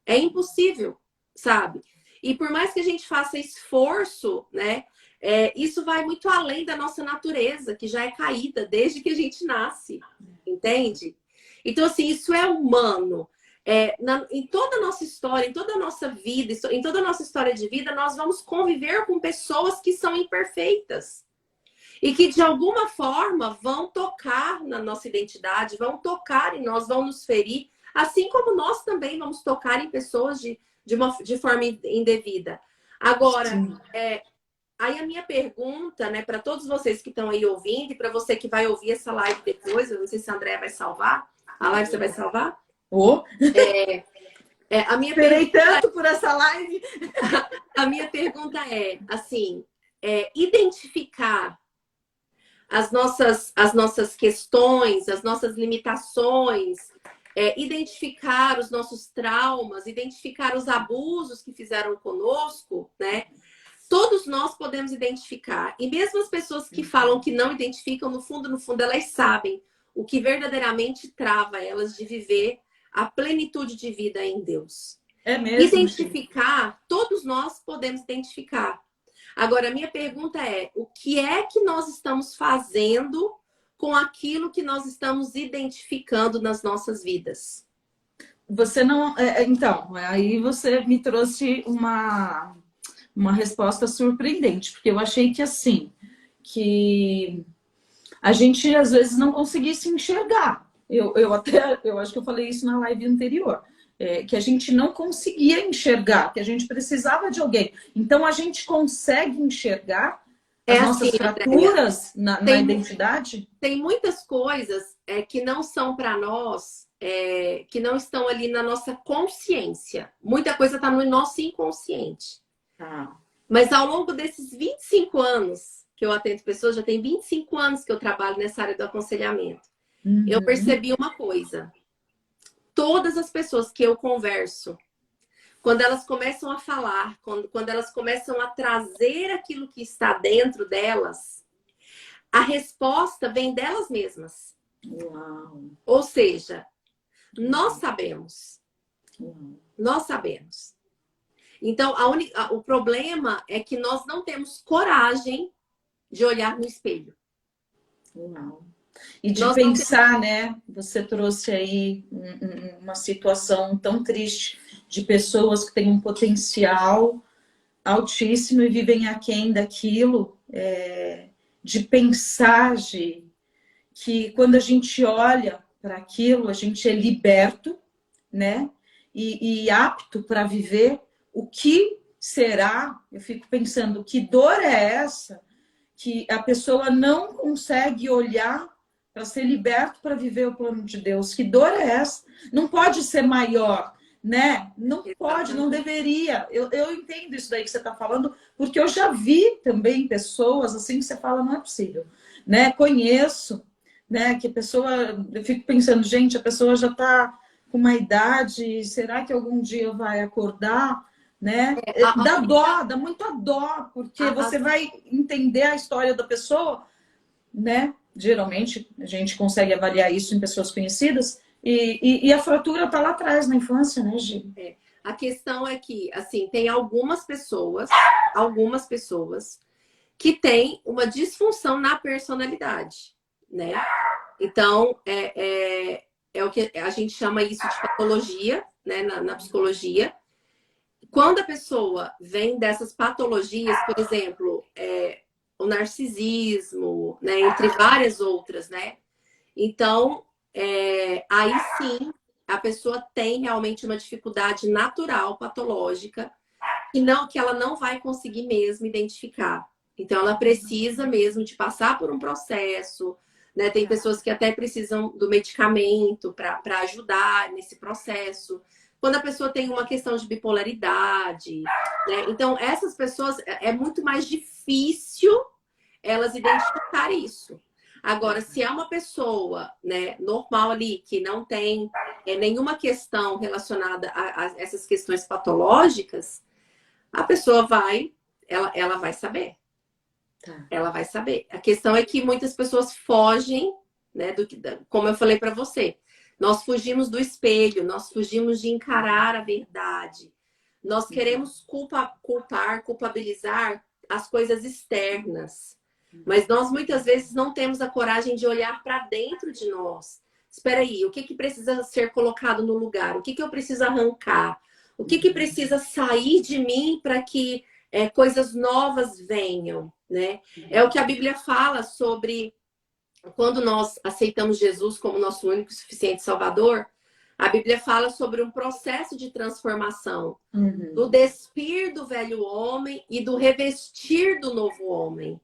É impossível, sabe? E por mais que a gente faça esforço, né? Isso vai muito além da nossa natureza, que já é caída desde que a gente nasce, entende? Então, assim, isso é humano. Em toda a nossa história, em toda a nossa vida, em toda a nossa história de vida, nós vamos conviver com pessoas que são imperfeitas. E que, de alguma forma, vão tocar na nossa identidade, vão tocar em nós, vão nos ferir. Assim como nós também vamos tocar em pessoas de forma indevida. Agora, aí a minha pergunta, né, para todos vocês que estão aí ouvindo e para você que vai ouvir essa live depois, eu não sei se a Andréia vai salvar. A live você vai salvar? A minha Esperei tanto por essa live. A minha pergunta é, assim, identificar as nossas questões, as nossas limitações, identificar os nossos traumas, identificar os abusos que fizeram conosco, né? Todos nós podemos identificar. E mesmo as pessoas que falam que não identificam, no fundo, elas sabem o que verdadeiramente trava elas de viver a plenitude de vida em Deus. É mesmo. Identificar, todos nós podemos identificar. Agora, a minha pergunta é, o que é que nós estamos fazendo com aquilo que nós estamos identificando nas nossas vidas? você não... Então, aí você me trouxe uma resposta surpreendente, porque eu achei que assim, que a gente às vezes não conseguisse enxergar. Eu acho que eu falei isso na live anterior. Que a gente não conseguia enxergar, que a gente precisava de alguém. Então a gente consegue enxergar É as assim, nossas Andréia, fraturas na identidade? tem muitas coisas que não são para nós, que não estão ali na nossa consciência. Muita coisa está no nosso inconsciente. Ah. Mas ao longo desses 25 anos que eu atendo pessoas, já tem 25 anos que eu trabalho nessa área do aconselhamento. Eu Uhum. percebi uma coisa. Todas as pessoas que eu converso, quando elas começam a falar, quando elas começam a trazer aquilo que está dentro delas, a resposta vem delas mesmas. Uau. Ou seja, nós sabemos. Uau. Nós sabemos. Então, o problema é que nós não temos coragem de olhar no espelho. Uau. E de Nós não temos... pensar, né? Você trouxe aí uma situação tão triste de pessoas que têm um potencial altíssimo e vivem aquém daquilo, de pensar, Gi, que quando a gente olha para aquilo, a gente é liberto, né? E apto para viver. O que será? Eu fico pensando, que dor é essa que a pessoa não consegue olhar para ser liberto para viver o plano de Deus? Que dor é essa? Não pode ser maior, né? Não pode, não deveria. Eu entendo isso daí que você está falando, porque eu já vi também pessoas assim que você fala, não é possível, né? Conheço, né? Que a pessoa, eu fico pensando, gente, a pessoa já está com uma idade, será que algum dia vai acordar? Né? Dá dó, dá muita dó, porque você vai entender a história da pessoa, né? Geralmente a gente consegue avaliar isso em pessoas conhecidas, e a fratura tá lá atrás, na infância, né, Gi? A questão é que, assim, tem algumas pessoas que têm uma disfunção na personalidade, né? Então, é o que a gente chama isso de patologia, né, na psicologia. Quando a pessoa vem dessas patologias, por exemplo, o narcisismo, né, entre várias outras, né? Então, aí sim, a pessoa tem realmente uma dificuldade natural, patológica, que ela não vai conseguir mesmo identificar. Então, ela precisa mesmo de passar por um processo, né? Tem pessoas que até precisam do medicamento para ajudar nesse processo. Quando a pessoa tem uma questão de bipolaridade, né? Então, essas pessoas, é muito mais difícil elas identificarem isso. Agora, se é uma pessoa, né, normal ali, que não tem nenhuma questão relacionada a essas questões patológicas, a pessoa ela vai saber. Tá. Ela vai saber. A questão é que muitas pessoas fogem, né, como eu falei para você. Nós fugimos do espelho, nós fugimos de encarar a verdade. Nós queremos culpabilizar as coisas externas. Mas nós muitas vezes não temos a coragem de olhar para dentro de nós. Espera aí, o que precisa ser colocado no lugar? O que eu preciso arrancar? O que precisa sair de mim para que coisas novas venham, né? É o que a Bíblia fala sobre quando nós aceitamos Jesus como nosso único e suficiente Salvador. A Bíblia fala sobre um processo de transformação, do despir do velho homem e do revestir do novo homem.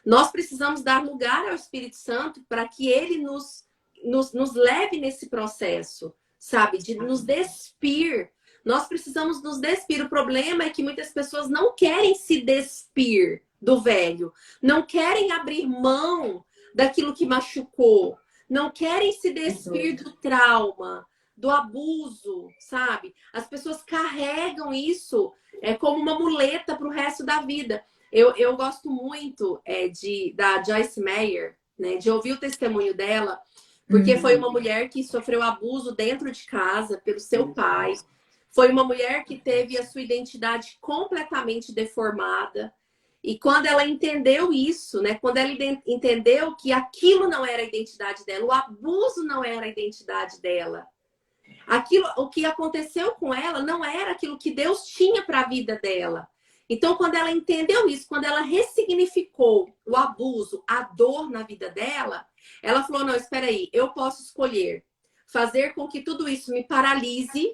Nós precisamos dar lugar ao Espírito Santo para que ele nos leve nesse processo, sabe? De nos despir. Nós precisamos nos despir. O problema é que muitas pessoas não querem se despir do velho. Não querem abrir mão daquilo que machucou. Não querem se despir do trauma, do abuso, sabe? As pessoas carregam isso como uma muleta para o resto da vida. Eu gosto muito da Joyce Meyer, né, de ouvir o testemunho dela, porque foi uma mulher que sofreu abuso dentro de casa pelo seu pai. Foi uma mulher que teve a sua identidade completamente deformada. E quando ela entendeu isso, né, quando ela entendeu que aquilo não era a identidade dela, o abuso não era a identidade dela, o que aconteceu com ela não era aquilo que Deus tinha para a vida dela. Então, quando ela entendeu isso, quando ela ressignificou o abuso, a dor na vida dela, ela falou, não, espera aí, eu posso escolher fazer com que tudo isso me paralise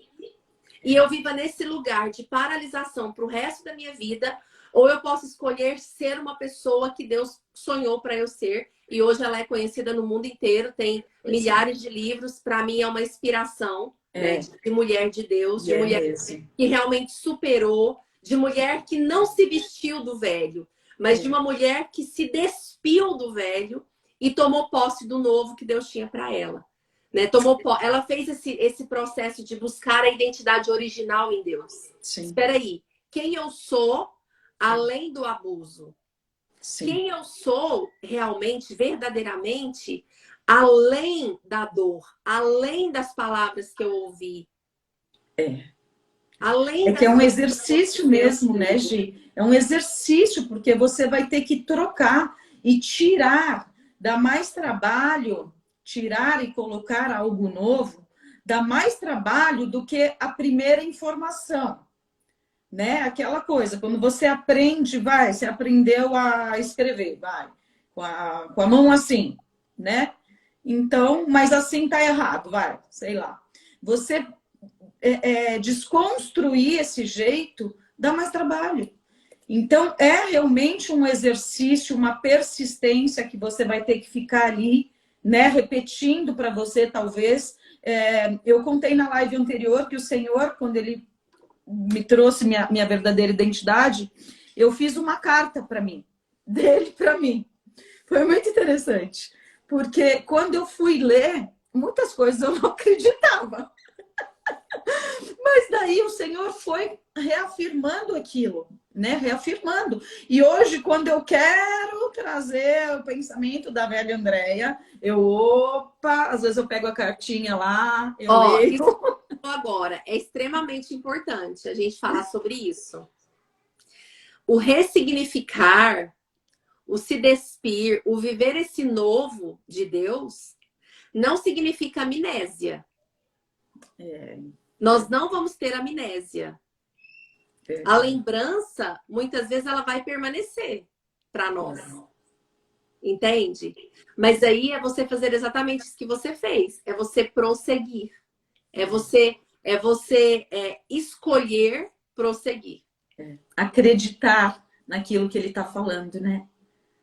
e eu viva nesse lugar de paralisação para o resto da minha vida, ou eu posso escolher ser uma pessoa que Deus sonhou para eu ser. E hoje ela é conhecida no mundo inteiro, tem milhares de livros. Para mim é uma inspiração, né, de mulher de Deus, de mulher que realmente superou, de mulher que não se vestiu do velho, mas de uma mulher que se despiu do velho e tomou posse do novo que Deus tinha para ela. Né? Ela fez esse processo de buscar a identidade original em Deus. Espera aí, quem eu sou além do abuso? Sim. Quem eu sou realmente, verdadeiramente, além da dor, além das palavras que eu ouvi. Além que é um exercício mesmo, né, Gi? É um exercício, porque você vai ter que trocar e tirar, dá mais trabalho, tirar e colocar algo novo, dá mais trabalho do que a primeira informação. Né? Aquela coisa, quando você aprende, você aprendeu a escrever, com a mão assim, né? Então, mas assim tá errado, sei lá. Você desconstruir esse jeito dá mais trabalho. Então, é realmente um exercício, uma persistência que você vai ter que ficar ali, né? Repetindo para você, talvez. Eu contei na live anterior que o Senhor, quando Ele me trouxe minha verdadeira identidade, eu fiz uma carta para mim, dele para mim. Foi muito interessante, porque quando eu fui ler, muitas coisas eu não acreditava. Mas daí o Senhor foi reafirmando aquilo, né? Reafirmando. E hoje, quando eu quero trazer o pensamento da velha Andréia, às vezes eu pego a cartinha lá, eu leio. Isso agora é extremamente importante a gente falar sobre isso. O ressignificar, o se despir, o viver esse novo de Deus, não significa amnésia. Nós não vamos ter amnésia. A lembrança, muitas vezes, ela vai permanecer para nós. Entende? Mas aí é você fazer exatamente isso que você fez. É você prosseguir. É você escolher prosseguir. Acreditar naquilo que ele está falando, né?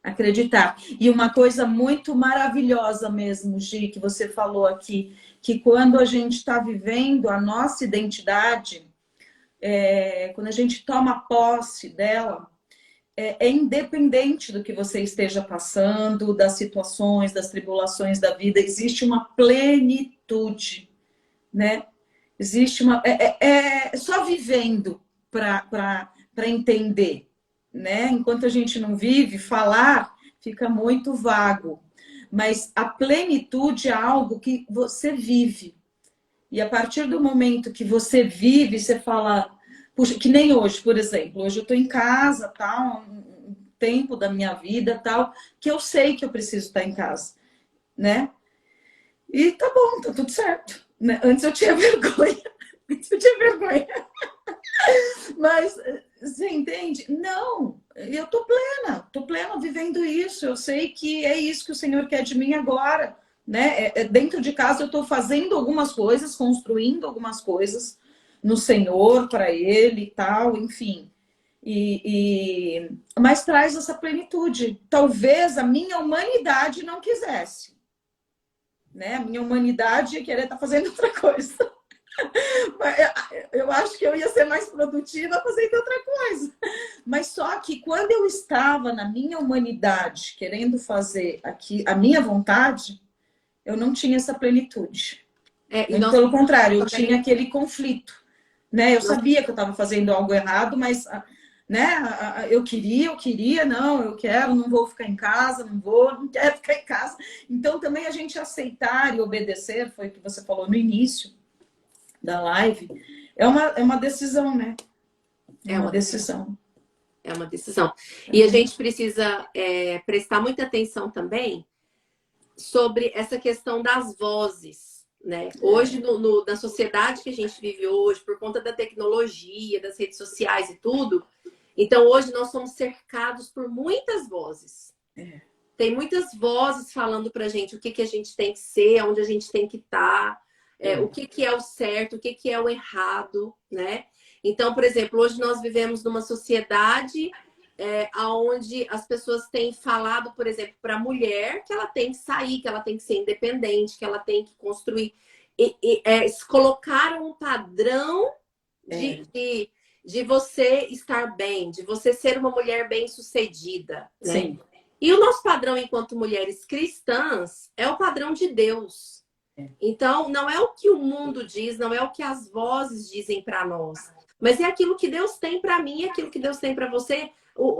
Acreditar. E uma coisa muito maravilhosa mesmo, Gi, que você falou aqui, que quando a gente está vivendo a nossa identidade, quando a gente toma posse dela, é independente do que você esteja passando, das situações, das tribulações da vida, existe uma plenitude, né? Existe uma... só vivendo para entender, né? Enquanto a gente não vive, falar fica muito vago. Mas a plenitude é algo que você vive. E a partir do momento que você vive, você fala... Puxa, que nem hoje, por exemplo. Hoje eu estou em casa, tal, um tempo da minha vida, tal, que eu sei que eu preciso estar em casa, né? E tá bom, tá tudo certo. Né? Antes eu tinha vergonha. Mas, você entende? Não, eu tô plena vivendo isso. Eu sei que é isso que o Senhor quer de mim agora, né? Dentro de casa eu tô fazendo algumas coisas, construindo algumas coisas no Senhor, para Ele e tal, enfim. Mas traz essa plenitude. Talvez a minha humanidade não quisesse, né? A minha humanidade ia querer estar fazendo outra coisa. Eu acho que eu ia ser mais produtiva fazendo outra coisa. Mas só que quando eu estava na minha humanidade, querendo fazer aqui a minha vontade, eu não tinha essa plenitude. Pelo contrário, eu tinha aquele conflito. Né? Eu sabia que eu estava fazendo algo errado, mas né? Eu queria, não, eu quero, não vou ficar em casa, não quero ficar em casa. Então também a gente aceitar e obedecer, foi o que você falou no início da live, é uma decisão, né? É uma decisão. É uma decisão. E a gente precisa prestar muita atenção também sobre essa questão das vozes, né? Hoje, na sociedade que a gente vive hoje, por conta da tecnologia, das redes sociais e tudo, então hoje nós somos cercados por muitas vozes. Tem muitas vozes falando pra gente o que a gente tem que ser, onde a gente tem que estar, o que é o certo, o que é o errado, né? Então, por exemplo, hoje nós vivemos numa sociedade onde as pessoas têm falado, por exemplo, para a mulher que ela tem que sair, que ela tem que ser independente, que ela tem que construir. Colocaram um padrão de você estar bem, de você ser uma mulher bem-sucedida. Né? Sim. E o nosso padrão enquanto mulheres cristãs é o padrão de Deus. Então, não é o que o mundo diz, não é o que as vozes dizem para nós, mas é aquilo que Deus tem para mim, é aquilo que Deus tem para você.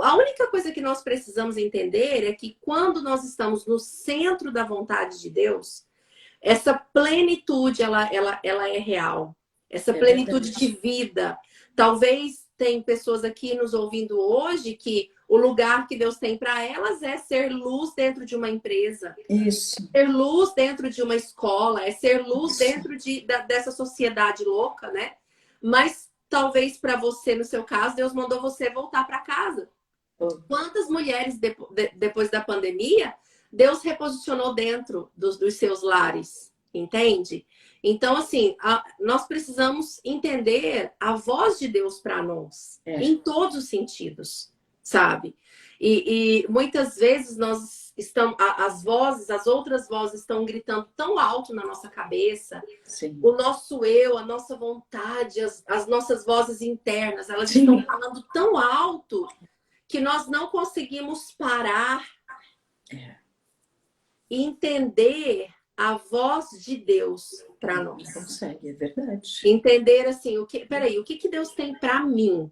A única coisa que nós precisamos entender é que quando nós estamos no centro da vontade de Deus, essa plenitude, ela é real. Essa plenitude de vida. Talvez tem pessoas aqui nos ouvindo hoje que o lugar que Deus tem para elas é ser luz dentro de uma empresa. Isso. Ser luz dentro de uma escola, é ser luz dentro dessa sociedade louca, né? Mas talvez para você, no seu caso, Deus mandou você voltar para casa. Quantas mulheres, depois da pandemia, Deus reposicionou dentro dos seus lares, entende? Então, assim, nós precisamos entender a voz de Deus para nós, em todos os sentidos, sabe? E muitas vezes as outras vozes estão gritando tão alto na nossa cabeça. Sim. O nosso eu, a nossa vontade, as nossas vozes internas, elas estão falando tão alto que nós não conseguimos parar e entender a voz de Deus para nós. Não consegue, é verdade. Entender assim, o que Deus tem para mim?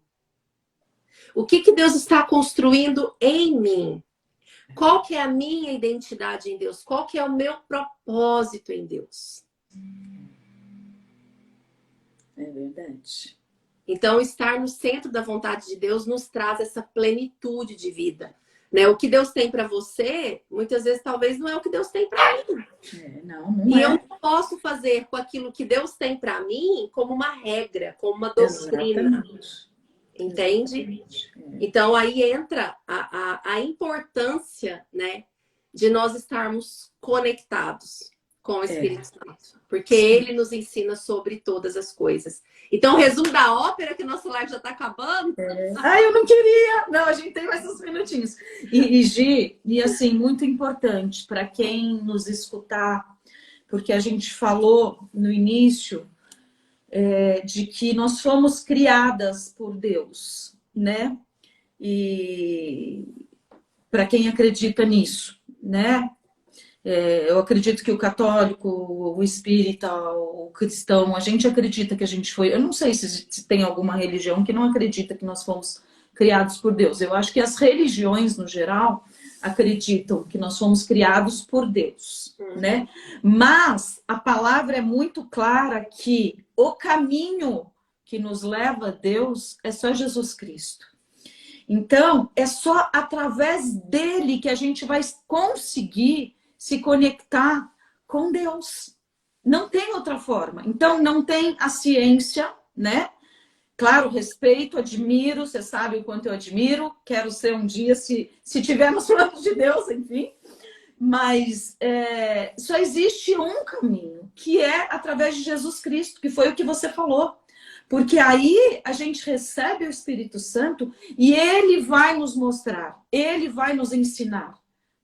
O que Deus está construindo em mim? Qual que é a minha identidade em Deus? Qual que é o meu propósito em Deus? É verdade. Então, estar no centro da vontade de Deus nos traz essa plenitude de vida. Né? O que Deus tem para você, muitas vezes, talvez não é o que Deus tem para mim. Não eu não posso fazer com aquilo que Deus tem para mim como uma regra, como uma doutrina. Exatamente. Entende? Exatamente. Então, aí entra a importância, né, de nós estarmos conectados com o Espírito Santo. Porque ele nos ensina sobre todas as coisas. Então, resumo da ópera, que nosso live já está acabando. Eu não queria! Não, a gente tem mais uns minutinhos. Gi, assim, muito importante para quem nos escutar, porque a gente falou no início de que nós fomos criadas por Deus, né? E para quem acredita nisso, né? Eu acredito que o católico, o espírita, o cristão, a gente acredita que a gente foi... Eu não sei se tem alguma religião que não acredita que nós fomos criados por Deus. Eu acho que as religiões, no geral, acreditam que nós fomos criados por Deus, né? Mas a palavra é muito clara que o caminho que nos leva a Deus é só Jesus Cristo. Então, é só através dele que a gente vai conseguir se conectar com Deus. Não tem outra forma. Então, não tem a ciência, né? Claro, respeito, admiro, você sabe o quanto eu admiro, quero ser um dia, se tiver nos planos de Deus, enfim. Mas só existe um caminho, que é através de Jesus Cristo, que foi o que você falou. Porque aí a gente recebe o Espírito Santo e ele vai nos mostrar, ele vai nos ensinar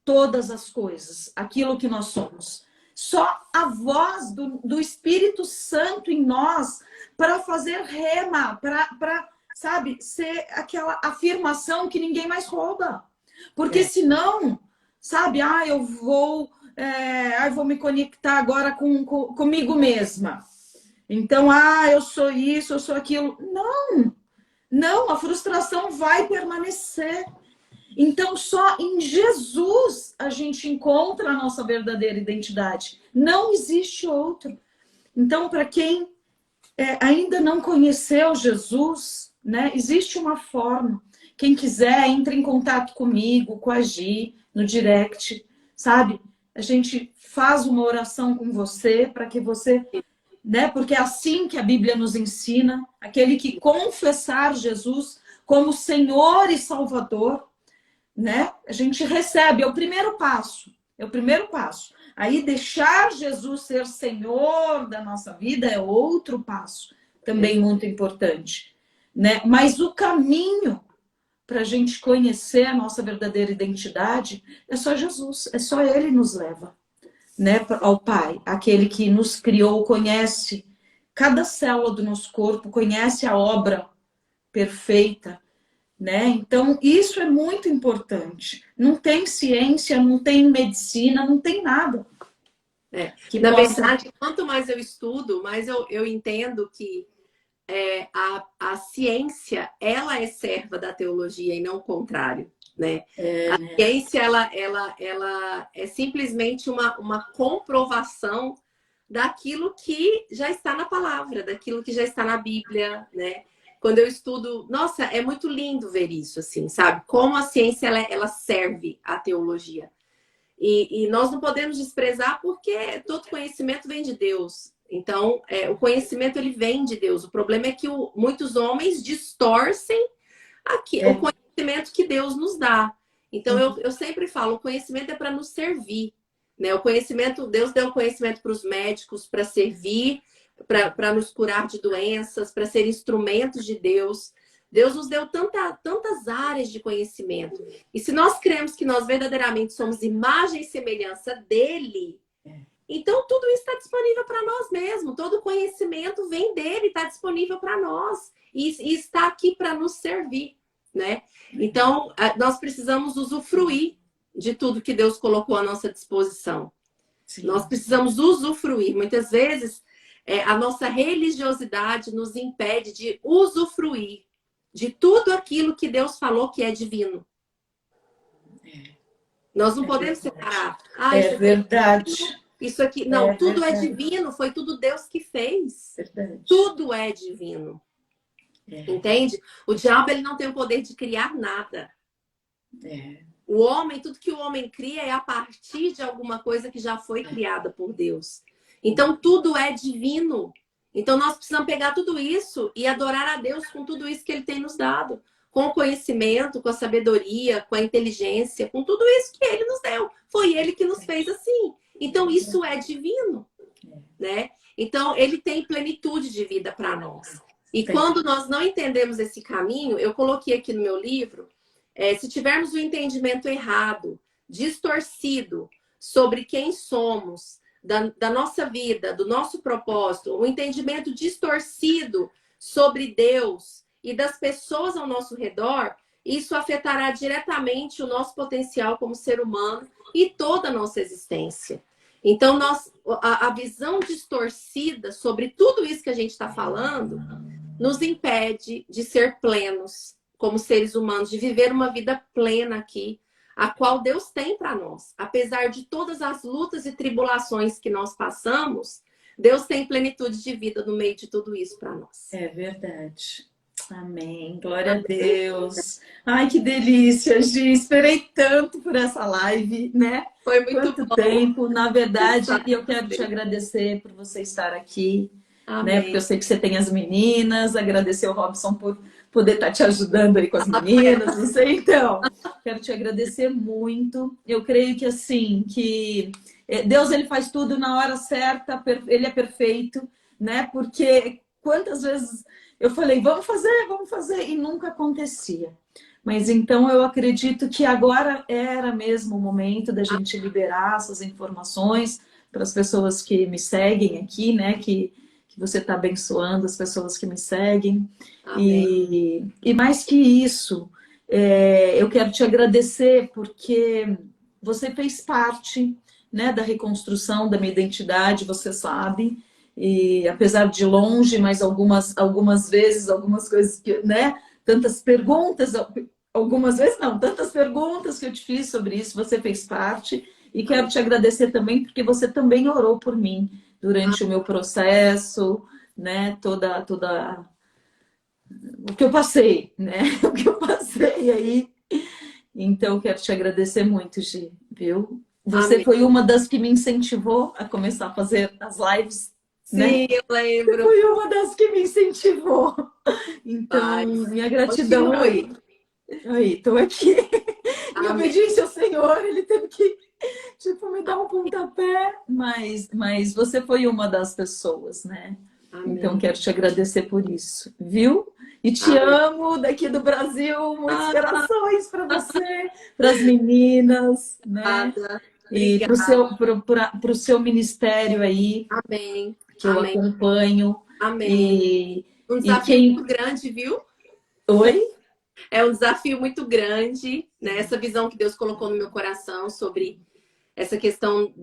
todas as coisas, aquilo que nós somos. Só a voz do Espírito Santo em nós para fazer rema, para, sabe, ser aquela afirmação que ninguém mais rouba. Porque senão, sabe, eu vou me conectar agora comigo mesma. Então, eu sou isso, eu sou aquilo. Não, a frustração vai permanecer. Então, só em Jesus a gente encontra a nossa verdadeira identidade. Não existe outro. Então, para quem ainda não conheceu Jesus, né, existe uma forma. Quem quiser, entre em contato comigo, com a Gi, no direct, sabe? a gente faz uma oração com você para que você, né? Porque é assim que a Bíblia nos ensina, aquele que confessar Jesus como Senhor e Salvador, né? A gente recebe, é o primeiro passo, é o primeiro passo. Aí deixar Jesus ser Senhor da nossa vida é outro passo, também muito importante, né? Mas o caminho para a gente conhecer a nossa verdadeira identidade é só Jesus, é só Ele nos leva, né, ao Pai, aquele que nos criou, conhece cada célula do nosso corpo, conhece a obra perfeita, né? Então isso é muito importante. Não tem ciência, não tem medicina, não tem nada. Na verdade, quanto mais eu estudo, mais eu entendo que a ciência, ela é serva da teologia e não o contrário, né? A ciência, ela é simplesmente uma comprovação daquilo que já está na palavra, daquilo que já está na Bíblia, né? Quando eu estudo, nossa, é muito lindo ver isso, assim, sabe? Como a ciência, ela serve à teologia. E nós não podemos desprezar porque todo conhecimento vem de Deus. Então, o conhecimento ele vem de Deus. O problema é que muitos homens distorcem o conhecimento que Deus nos dá. Então, eu sempre falo, o conhecimento é para nos servir, né? O conhecimento, Deus deu o conhecimento para os médicos, para servir, para nos curar de doenças, para ser instrumentos de Deus. Deus nos deu tantas áreas de conhecimento. E se nós cremos que nós verdadeiramente somos imagem e semelhança dele, então tudo isso está disponível para nós mesmos. Todo conhecimento vem dele, está disponível para nós. E está aqui para nos servir, né? Então, nós precisamos usufruir de tudo que Deus colocou à nossa disposição. Sim. Nós precisamos usufruir. Muitas vezes, a nossa religiosidade nos impede de usufruir de tudo aquilo que Deus falou que é divino. Nós não podemos separar. É verdade. Isso aqui, não, tudo é divino, foi tudo Deus que fez. Verdade. Tudo é divino. Entende? O diabo ele não tem o poder de criar nada. O homem, tudo que o homem cria é a partir de alguma coisa que já foi criada por Deus. Então tudo é divino. Então nós precisamos pegar tudo isso e adorar a Deus com tudo isso que Ele tem nos dado. Com o conhecimento, com a sabedoria, com a inteligência, com tudo isso que Ele nos deu. Foi Ele que nos fez assim. Então isso é divino, né? Então Ele tem plenitude de vida para nós. E quando nós não entendemos esse caminho, eu coloquei aqui no meu livro, se tivermos o entendimento errado, distorcido sobre quem somos, da nossa vida, do nosso propósito, o entendimento distorcido sobre Deus e das pessoas ao nosso redor, isso afetará diretamente o nosso potencial como ser humano e toda a nossa existência. Então, a visão distorcida sobre tudo isso que a gente está falando nos impede de ser plenos como seres humanos, de viver uma vida plena aqui, a qual Deus tem para nós. Apesar de todas as lutas e tribulações que nós passamos, Deus tem plenitude de vida no meio de tudo isso para nós. É verdade. Amém. Glória a Deus. Ai, que delícia, Gi. Esperei tanto por essa live, né? Foi muito Quanto bom. tempo, na verdade, e eu quero te agradecer por você estar aqui, né? Porque eu sei que você tem as meninas, agradecer ao Robson por poder estar te ajudando aí com as meninas, não sei, então. Quero te agradecer muito. Eu creio que assim, que Deus ele faz tudo na hora certa, ele é perfeito, né? Porque quantas vezes eu falei, vamos fazer, e nunca acontecia. Mas então eu acredito que agora era mesmo o momento da gente liberar essas informações para as pessoas que me seguem aqui, né? Que você está abençoando as pessoas que me seguem. E mais que isso, eu quero te agradecer porque você fez parte, né, da reconstrução da minha identidade, você sabe. E apesar de longe, mas algumas vezes, algumas coisas que, né? Tantas perguntas, algumas vezes não, tantas perguntas que eu te fiz sobre isso, você fez parte. E quero te agradecer também, porque você também orou por mim durante o meu processo, né? Toda o que eu passei, né? O que eu passei aí. Então, quero te agradecer muito, Gi, viu? Você Amém. foi uma das que me incentivou a começar a fazer as lives, né? Sim, eu Você lembro. foi uma das que me incentivou. Então, Pai, minha gratidão continue. aí, estou aqui. Em Amém. obediência ao Senhor, ele teve que, tipo, me dar um pontapé, mas você foi uma das pessoas, né? Então, Amém. quero te agradecer por isso, viu? E te Amém. amo daqui do Brasil, muitos Ah, corações para você, para as meninas, né? obrigada. E para Obrigada. o seu ministério aí, Amém. que eu Amém. acompanho. Amém. E, Um e desafio muito quem. grande, viu? Oi? É um desafio muito grande, né? Essa visão que Deus colocou no meu coração sobre essa questão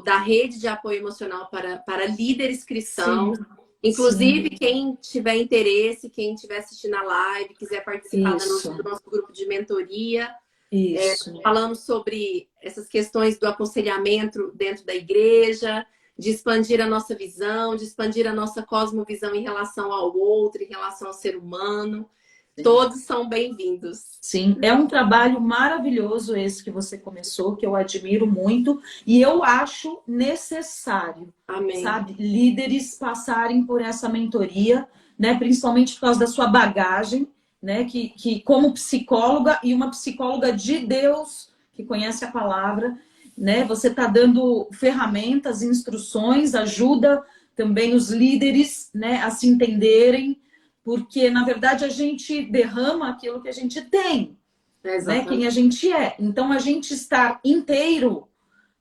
da rede de apoio emocional para líderes Sim, cristãos. sim, Inclusive, quem tiver interesse, quem estiver assistindo a live, quiser participar do isso, nosso grupo de mentoria, isso, falamos sobre essas questões do aconselhamento dentro da igreja, de expandir a nossa visão, de expandir a nossa cosmovisão em relação ao outro, em relação ao ser humano. sim. Todos são bem-vindos. Sim, é um trabalho maravilhoso esse que você começou, que eu admiro muito e eu acho necessário, Amém. sabe, líderes passarem por essa mentoria, né, principalmente por causa da sua bagagem, né, que como psicóloga e uma psicóloga de Deus, que conhece a palavra, né, você está dando ferramentas, instruções, ajuda também os líderes, né, a se entenderem, porque, na verdade, a gente derrama aquilo que a gente tem, né? Quem Exatamente. a gente é. Então, a gente estar inteiro,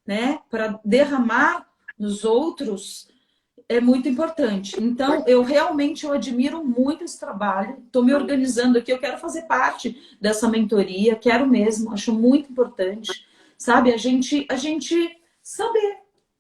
né? Para derramar nos outros é muito importante. Então, eu admiro muito esse trabalho. Estou me organizando aqui. Eu quero fazer parte dessa mentoria. Quero mesmo. Acho muito importante. Sabe? A gente saber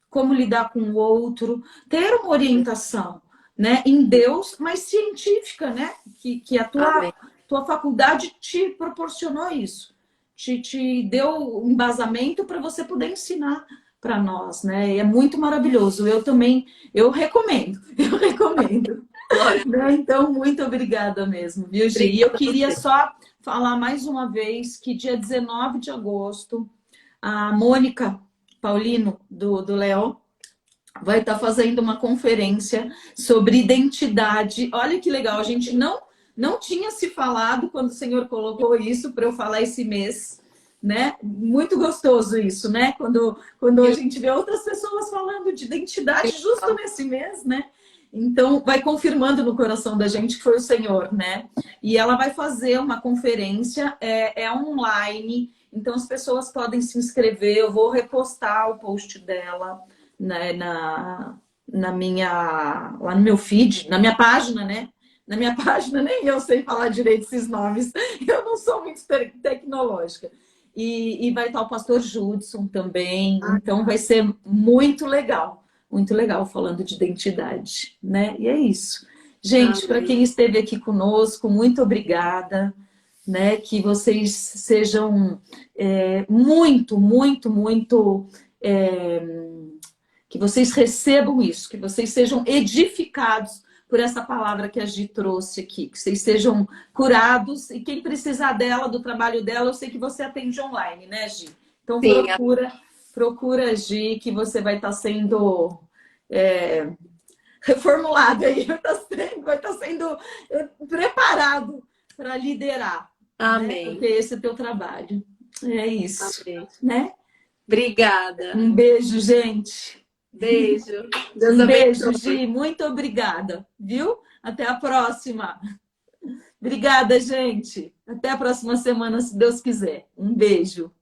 como lidar com o outro. Ter uma orientação, né? Em Deus, mas científica, né? Que a Amém. tua faculdade te proporcionou isso. Te deu um embasamento para você poder ensinar para nós, né? E é muito maravilhoso. Eu também, eu recomendo, eu recomendo. Glória. Né? Então, muito obrigada mesmo, viu, Gi? E eu Obrigada a queria você. só falar mais uma vez que dia 19 de agosto, a Mônica Paulino, do Léo, vai estar fazendo uma conferência sobre identidade. Olha que legal, a gente não tinha se falado quando o Senhor colocou isso para eu falar esse mês, né? Muito gostoso isso, né? Quando a gente vê outras pessoas falando de identidade justo nesse mês, né? Então, vai confirmando no coração da gente que foi o Senhor, né? E ela vai fazer uma conferência, é online, então as pessoas podem se inscrever, eu vou repostar o post dela, né, na minha, lá no meu feed, na minha página, né? Na minha página, nem eu sei falar direito esses nomes, eu não sou muito tecnológica. E vai estar o pastor Judson também, então vai ser muito legal falando de identidade, né? E é isso. Gente, para Amém. quem esteve aqui conosco, muito obrigada, né? Que vocês sejam muito, muito, muito. Que vocês recebam isso, que vocês sejam edificados por essa palavra que a Gi trouxe aqui, que vocês sejam curados, e quem precisar dela, do trabalho dela, eu sei que você atende online, né, Gi? Então Sim, procura a Gi, que você vai estar sendo reformulado aí, vai estar sendo preparado para liderar, né? amém. Porque esse é o teu trabalho. É isso, Amém. né? Obrigada. Um beijo, gente. Beijo. Deus Um beijo, abençoe. Gi. Muito obrigada, viu? Até a próxima. Obrigada, gente. Até a próxima semana, se Deus quiser. Um beijo.